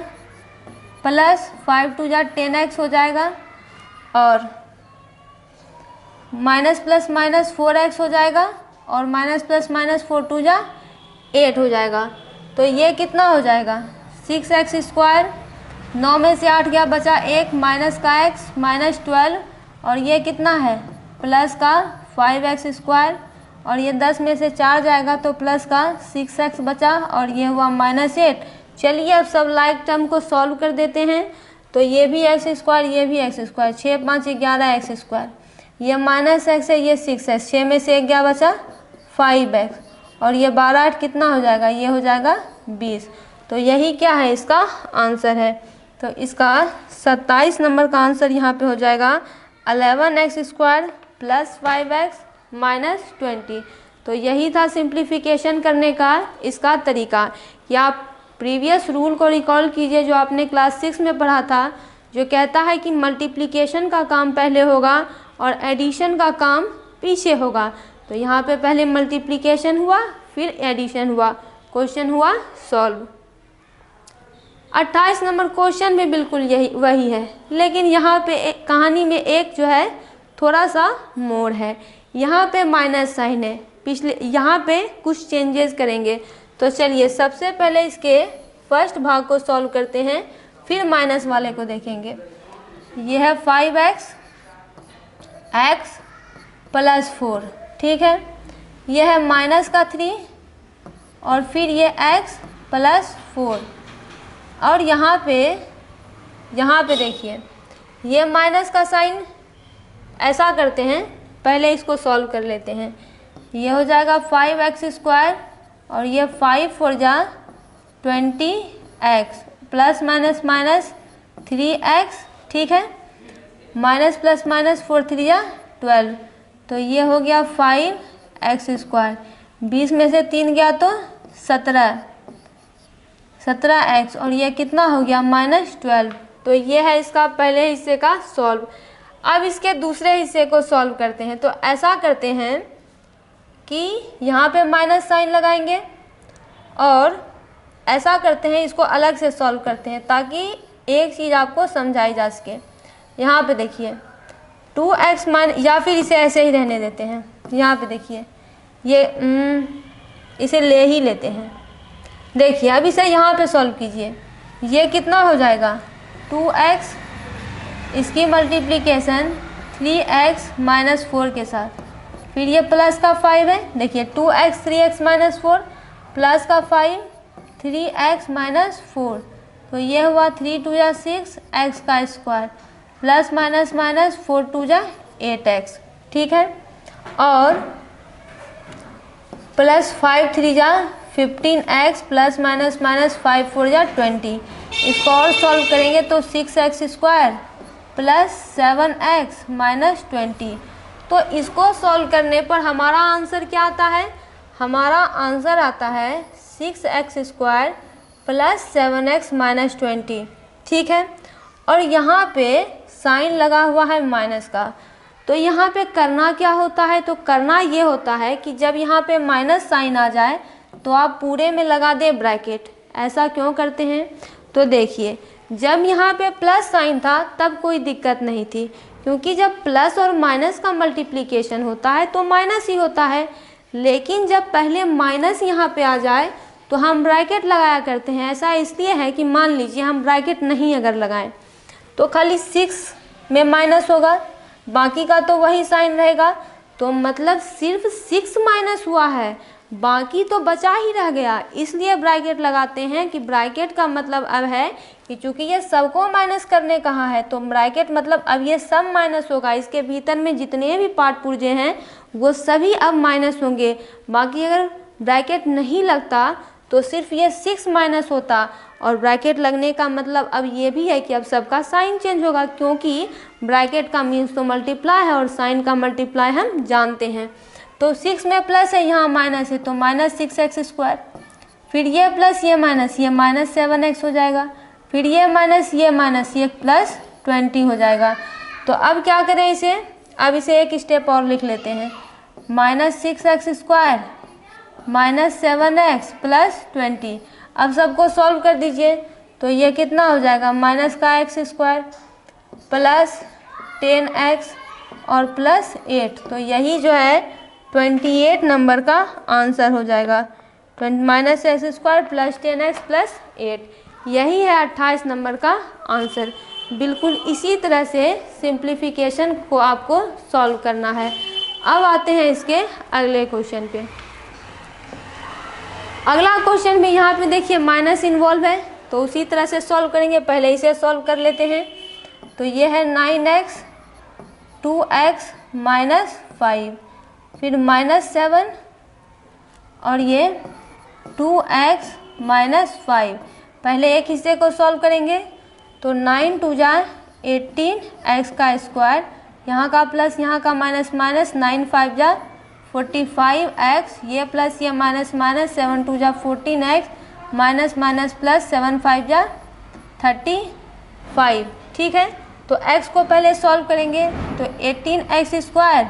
प्लस 5 2 जा 10x हो जाएगा, और माइनस प्लस माइनस 4x हो जाएगा, और माइनस प्लस माइनस 4 2 जा 8 हो जाएगा। तो ये कितना हो जाएगा 6x स्क्वायर, 9 में से 8 गया बचा 1, माइनस का x माइनस 12, और ये कितना है प्लस का 5x स्क्वायर, और ये 10 में से 4 जाएगा तो प्लस का 6x बचा, और ये हुआ -8। चलिए अब सब लाइक टर्म को सॉल्व कर देते हैं। तो ये भी x स्क्वायर, ये भी x स्क्वायर, 6 5 11 x स्क्वायर, ये -x है, ये 6x, 6 में से 1 गया बचा 5x, और ये 12 8 कितना हो जाएगा, ये हो जाएगा 20। तो यही क्या है, इसका आंसर है। तो इसका 27 नंबर का आंसर यहाँ पे हो जाएगा 11x square plus 5x minus 20। तो यही था सिंप्लीफिकेशन करने का इसका तरीका, कि आप प्रीवियस रूल को रिकॉल कीजिए जो आपने क्लास 6 में पढ़ा था, जो कहता है कि मल्टीप्लिकेशन का काम पहले होगा और एडिशन का काम पीछे होगा। तो यहाँ पे पहले मल्टीप्लिकेशन हुआ फिर एडिशन हुआ, क्वेश्चन हुआ सॉल्व। 28 नंबर क्वेश्चन भी बिल्कुल यही वही है, लेकिन यहाँ पे कहानी में एक जो है थोड़ा सा मोड़ है, यहाँ पे माइनस साइन है, पिछले यहाँ पे कुछ चेंजेस करेंगे। तो चलिए सबसे पहले इसके फर्स्ट भाग को सॉल्व करते हैं, फिर माइनस वाले को देखेंगे। ये है 5x x प्लस 4, ठीक है, यह है माइनस का 3, और फिर ये x प्लस 4, और यहाँ पे देखिए ये माइनस का साइन, ऐसा करते हैं पहले इसको सॉल्व कर लेते हैं। ये हो जाएगा 5x स्क्वायर, और ये 5 4 जा 20x plus minus minus 3x, ठीक है, माइनस प्लस माइनस 4 3 जा 12। तो ये हो गया 5x स्क्वायर, 20 में से 3 गया तो 17x, और ये कितना हो गया -12। तो ये है इसका पहले हिस्से का सॉल्व। अब इसके दूसरे हिस्से को सॉल्व करते हैं। तो ऐसा करते हैं कि यहाँ पे माइनस साइन लगाएंगे, और ऐसा करते हैं इसको अलग से सॉल्व करते हैं ताकि एक चीज़ आपको समझाई जा सके। यहाँ पे देखिए 2x माइनस, या फिर इसे ऐसे ही रहने देते हैं। यहाँ पे देखिए ये इसे ले ही लेते हैं। देखिए अब इसे यहाँ पे सॉल्व कीजिए, ये कितना हो जाएगा 2x, इसकी मल्टीप्लिकेशन 3x माइनस 4 के साथ, फिर ये प्लस का 5 है, देखिए 2x 3x माइनस 4 प्लस का 5 3x माइनस 4। तो ये हुआ 3 2 जा 6 x का स्क्वायर प्लस माइनस माइनस 4 2 जा 8x, ठीक है, और प्लस 5 3 जा 15x प्लस माइनस माइनस 5 4 जा 20। इसको और सॉल्व करेंगे तो 6x square plus 7x minus 20। तो इसको सॉल्व करने पर हमारा आंसर क्या आता है, हमारा आंसर आता है 6x² + 7x - 20। ठीक है, और यहाँ पे साइन लगा हुआ है माइनस का, तो यहाँ पे करना क्या होता है, तो करना ये होता है कि जब यहाँ पे माइनस साइन आ जाए तो आप पूरे में लगा दें ब्रैकेट। ऐसा क्यों करते हैं, तो देखिए जब यहाँ पे प्लस साइन था तब कोई दिक्कत नहीं थी, क्योंकि जब प्लस और माइनस का मल्टीप्लिकेशन होता है तो माइनस ही होता है। लेकिन जब पहले माइनस यहाँ पे आ जाए तो हम ब्रैकेट लगाया करते हैं। ऐसा इसलिए है कि मान लीजिए हम ब्रैकेट नहीं अगर लगाएं तो खाली 6 में माइनस होगा, बाकी का तो वही साइन रहेगा, तो मतलब सिर्फ 6 माइनस हुआ है, बाकी तो बचा ही रह गया। इसलिए ब्रैकेट लगाते हैं कि ब्रैकेट का मतलब अब है कि चूंकि ये सबको माइनस करने कहा है तो ब्रैकेट मतलब अब ये सब माइनस होगा। इसके भीतर में जितने भी पार्ट पुर्जे हैं वो सभी अब माइनस होंगे। बाकी अगर ब्रैकेट नहीं लगता तो सिर्फ ये 6 माइनस होता, और ब्रैकेट लगने का मतलब अब ये भी है कि अब सबका साइन चेंज होगा, क्योंकि ब्रैकेट का मीन्स तो मल्टीप्लाई है और साइन का मल्टीप्लाई हम जानते हैं। तो 6 में प्लस है, यहाँ माइनस है, तो -6x², फिर ये प्लस ये माइनस -7x हो जाएगा, फिर ये माइनस ये +20 हो जाएगा। तो अब क्या करें इसे, अब इसे एक स्टेप और लिख लेते हैं, -6x² -7x + 20। अब सबको सॉल्व कर दीजिए, तो ये कितना हो जाएगा, -x² + 10x और +8, तो यही जो है 28 नंबर का आंसर हो जाएगा। -x² + 10x + 8, यही है 28 नंबर का आंसर। बिल्कुल इसी तरह से सिंप्लीफिकेशन को आपको सॉल्व करना है। अब आते हैं इसके अगले क्वेश्चन पे। अगला क्वेश्चन भी यहाँ पे देखिए माइनस इन्वॉल्व है, तो उसी तरह से सॉल्व करेंगे। पहले इसे सॉल्व कर लेते हैं। तो ये है 9x 2x -5, फिर -7 और ये 2x -5। पहले एक हिस्से को सॉल्व करेंगे, तो 9 2 जा 18 x², यहाँ का प्लस यहाँ का माइनस माइनस, 9 5 जा 45x, ये प्लस ये माइनस माइनस, 7 2 जा 14x, माइनस माइनस प्लस 7 5 जा 35। ठीक है, तो x को पहले सॉल्व करेंगे, तो 18x²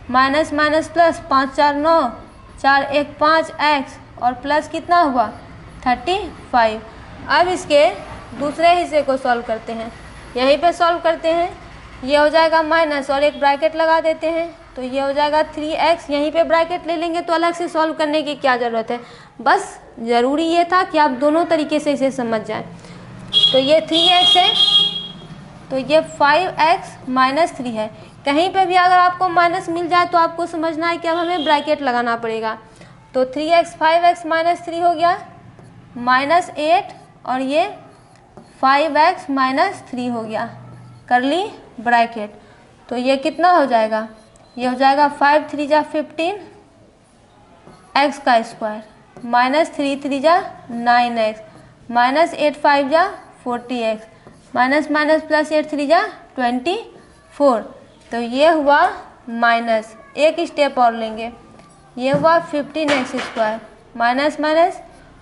minus minus plus 5 4 9, 4 1 5x और प्लस कितना हुआ 35। अब इसके दूसरे हिस्से को सॉल्व करते हैं, यहीं पे सॉल्व करते हैं। ये हो जाएगा माइनस और एक ब्रैकेट लगा देते हैं, तो ये हो जाएगा 3x, यहीं पे ब्रैकेट ले लेंगे, तो अलग से सॉल्व करने की क्या ज़रूरत है। बस ज़रूरी ये था कि आप दोनों तरीके से इसे समझ जाएं। तो ये 3x है, तो ये 5x -3 है। कहीं पे भी अगर आपको माइनस मिल जाए तो आपको समझना है कि अब हमें ब्रैकेट लगाना पड़ेगा। तो 3x 5x -3 हो गया, -8 और ये 5x -3 हो गया, कर ली ब्रैकेट। तो ये कितना हो जाएगा, ये हो जाएगा 5 3 जा 15 x² -3 3 जा 9x, -8 5 जा 40x, माइनस माइनस प्लस 8 3 जा 24। तो ये हुआ माइनस, एक स्टेप और लेंगे, ये हुआ 15x² माइनस माइनस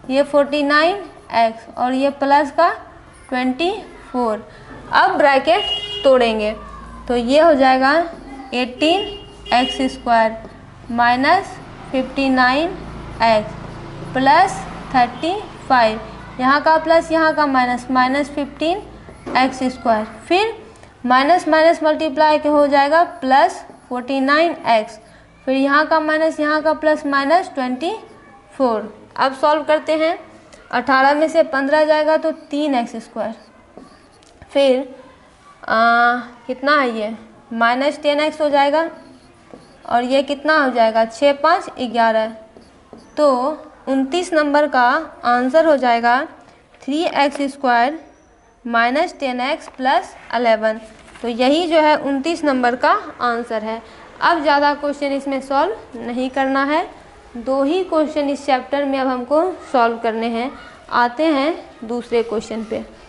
ये 49x और ये प्लस का 24। अब ब्रैकेट तोड़ेंगे, तो ये हो जाएगा 18x² माइनस 59x प्लस 35, यहाँ का प्लस यहाँ का माइनस, -15x², फिर माइनस माइनस मल्टीप्लाई के हो जाएगा प्लस 49x, फिर यहाँ का माइनस यहाँ का प्लस -24। अब सॉल्व करते हैं, 18 में से 15 जाएगा तो 3x², फिर कितना है ये -10x हो जाएगा और ये कितना हो जाएगा 6 5 11। तो 29 नंबर का आंसर हो जाएगा 3x² माइनस 10x प्लस 11। तो यही जो है 29 नंबर का आंसर है। अब ज़्यादा क्वेश्चन इसमें सॉल्व नहीं करना है, 2 ही क्वेश्चन इस चैप्टर में अब हमको सॉल्व करने हैं। आते हैं दूसरे क्वेश्चन पे।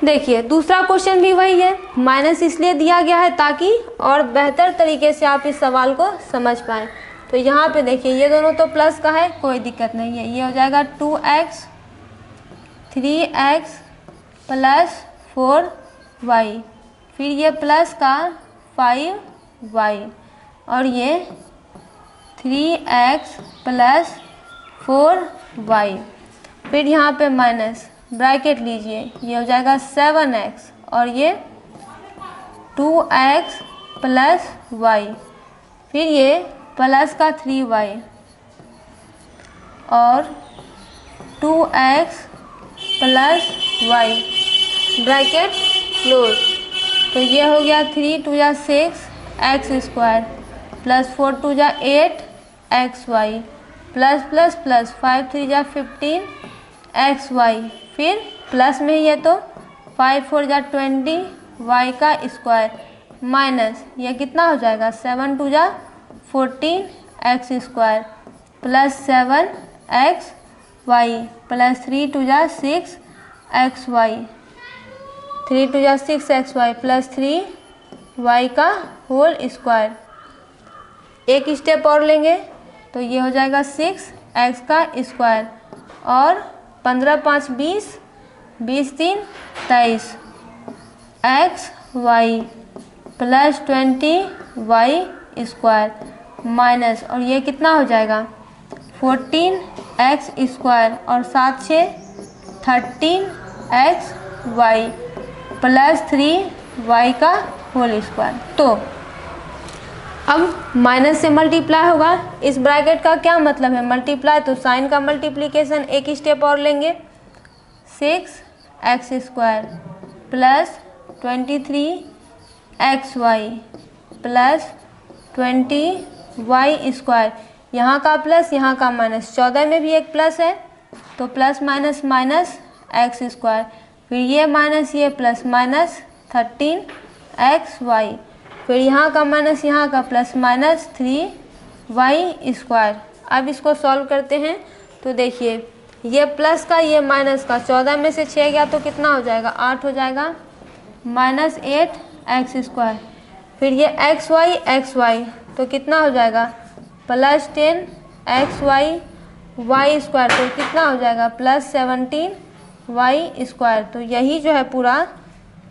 देखिए दूसरा क्वेश्चन भी वही है, माइनस इसलिए दिया गया है ताकि और बेहतर तरीके से आप इस सवाल को समझ पाएँ। तो यहाँ पे देखिए ये दोनों तो प्लस का है, कोई दिक्कत नहीं है। ये हो जाएगा 2x 3x प्लस 4y, फिर ये प्लस का 5y और ये 3x प्लस 4y, फिर यहाँ पे माइनस ब्रैकेट लीजिए, ये हो जाएगा 7x और ये 2x प्लस y, फिर ये प्लस का 3y और 2x plus y, bracket close. तो ये हो गया 3 2 जा 6 एक्स स्क्वायर प्लस 4 2 जा 8 X Y plus plus plus 5 3 जा 15 एक्स वाई, फिर प्लस में ही है तो 5 4 जा 20 वाई का स्क्वायर माइनस ये कितना हो जाएगा 7 2 जा 14 X square plus 7 X Y plus 3 2 जा 6 एक्स वाई 3 2 जा 6 एक्स वाई प्लस 3 वाई का होल स्क्वायर। एक स्टेप और लेंगे तो ये हो जाएगा 6 एक्स का स्क्वायर और 15 5 20 20 3 23 X Y plus 20 Y square minus और ये कितना हो जाएगा 14 एक्स स्क्वायर और 7 6 13 एक्स वाई प्लस 3 वाई का होल स्क्वायर। तो अब माइनस से मल्टीप्लाई होगा, इस ब्रैकेट का क्या मतलब है मल्टीप्लाई, तो साइन का मल्टीप्लिकेशन एक स्टेप और लेंगे 6 X square plus 23 X Y plus 20 Y square, यहाँ का प्लस यहाँ का माइनस, 14 में भी एक प्लस है तो plus minus minus X square, फिर ये माइनस ये प्लस माइनस 13 एक्स वाई, फिर यहाँ का माइनस यहाँ का प्लस माइनस 3 वाई स्क्वायर। अब इसको सॉल्व करते हैं तो देखिए ये प्लस का ये माइनस का 14 में से 6 गया तो कितना हो जाएगा 8 हो जाएगा माइनस 8 एक्स स्क्वायर, फिर ये एक्स वाई तो कितना हो जाएगा प्लस 10 एक्स वाई स्क्वायर तो कितना हो जाएगा प्लस 17 वाई स्क्वायर। तो यही जो है पूरा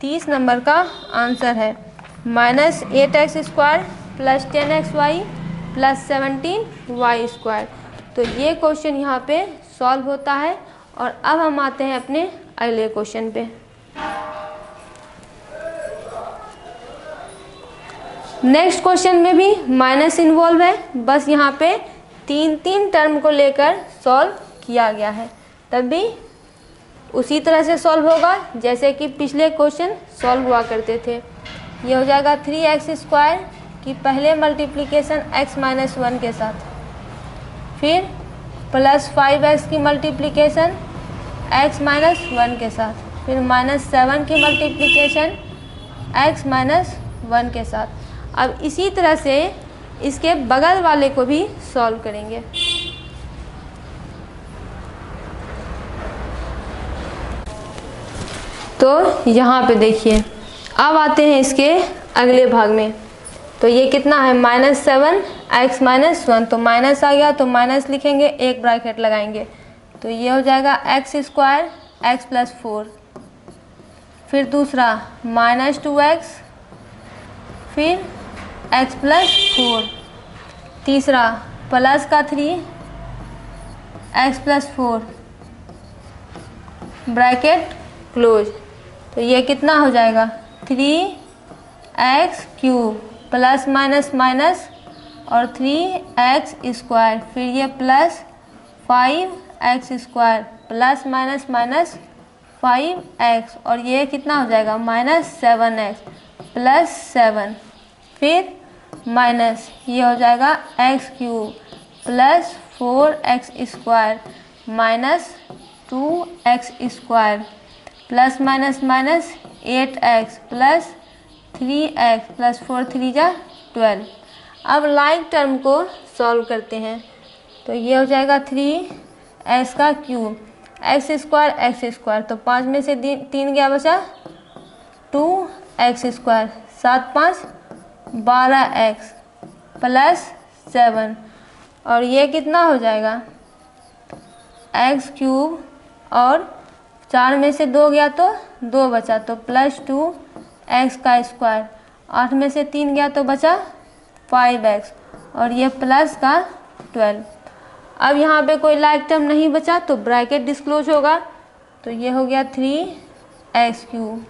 30 नंबर का आंसर है, minus 8 X square plus 10 X Y plus 17 Y square. तो ये क्वेश्चन यहाँ पे सॉल्व होता है। और अब हम आते हैं अपने अगले क्वेश्चन पे। नेक्स्ट क्वेश्चन में भी माइनस इन्वॉल्व है, बस यहाँ पे 3 टर्म को लेकर सॉल्व किया गया है, तब भी उसी तरह से सॉल्व होगा जैसे कि पिछले क्वेश्चन सॉल्व हुआ करते थे। ये हो जाएगा 3x स्क्वायर की पहले मल्टीप्लिकेशन x माइनस 1 के साथ, फिर प्लस 5x की मल्टीप्लिकेशन x माइनस 1 के साथ, फिर माइनस 7 की मल्टीप्लिकेशन x माइनस 1 के साथ। अब इसी तरह से इसके बगल वाले को भी सॉल्व करेंगे। तो यहाँ पे देखिए अब आते हैं इसके अगले भाग में। तो ये कितना है माइनस 7 एक्स माइनस 1, तो माइनस आ गया तो माइनस लिखेंगे, एक ब्रैकेट लगाएंगे तो ये हो जाएगा एक्स स्क्वायर एक्स प्लस 4, फिर दूसरा माइनस 2x, फिर x प्लस 4, तीसरा प्लस का 3 x प्लस 4 ब्रैकेट क्लोज। तो ये कितना हो जाएगा 3x cube plus minus minus और 3x स्क्वायर, फिर ये plus 5x square plus minus minus 5x और ये कितना हो जाएगा माइनस 7x प्लस 7, फिर माइनस ये हो जाएगा x cube plus 4x square minus 2x square plus minus minus 8x plus 3x plus 4 3 जा 12। अब लाइक टर्म को सॉल्व करते हैं तो ये हो जाएगा 3x का क्यूब एक्स स्क्वायर तो 5 में से 3 गया बचा 2x स्क्वायर 7 5 12x प्लस 7 और ये कितना हो जाएगा एक्स क्यूब, और 4 में से 2 गया तो 2 बचा, तो +2 एक्स का स्क्वायर। 8 में से 3 गया तो बचा 5x, और ये प्लस का 12। अब यहाँ पे कोई लाइक टर्म नहीं बचा तो ब्रैकेट डिस्क्लोज होगा, तो ये हो गया 3x cube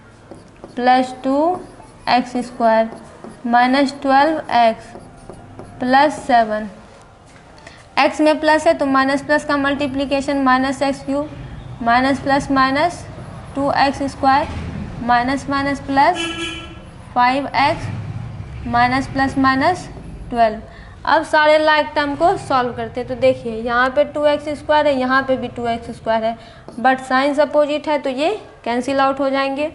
+2x square -12x +7। x में प्लस है तो माइनस प्लस का multiplication -x cube minus plus minus 2x square minus minus plus 5x minus plus minus 12। अब सारे लाइक टर्म को सॉल्व करते हैं। तो देखिए यहाँ पे 2x स्क्वायर है, यहाँ पे भी 2x स्क्वायर है, बट साइंस अपोजिट है तो ये कैंसिल आउट हो जाएंगे।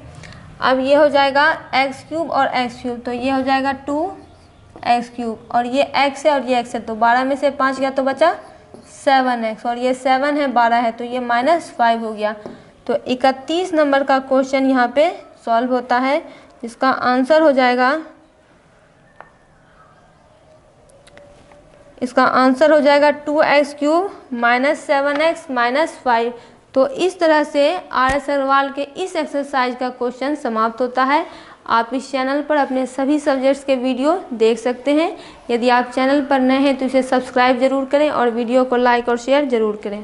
अब ये हो जाएगा x क्यूब और x क्यूब, तो ये हो जाएगा 2x क्यूब, और ये x है और ये x है, तो 12 में से 5 गया तो बचा 7x, और ये 7 है 12 है तो ये -5 हो गया। तो 31 नंबर का क्वेश्चन यहाँ पे सॉल्व होता है, जिसका आंसर हो जाएगा, इसका आंसर हो जाएगा 2x क्यूब -7x -5। तो इस तरह से RS अग्रवाल के इस एक्सरसाइज का क्वेश्चन समाप्त होता है। आप इस चैनल पर अपने सभी सब्जेक्ट्स के वीडियो देख सकते हैं। यदि आप चैनल पर नए हैं तो इसे सब्सक्राइब जरूर करें और वीडियो को लाइक और शेयर जरूर करें।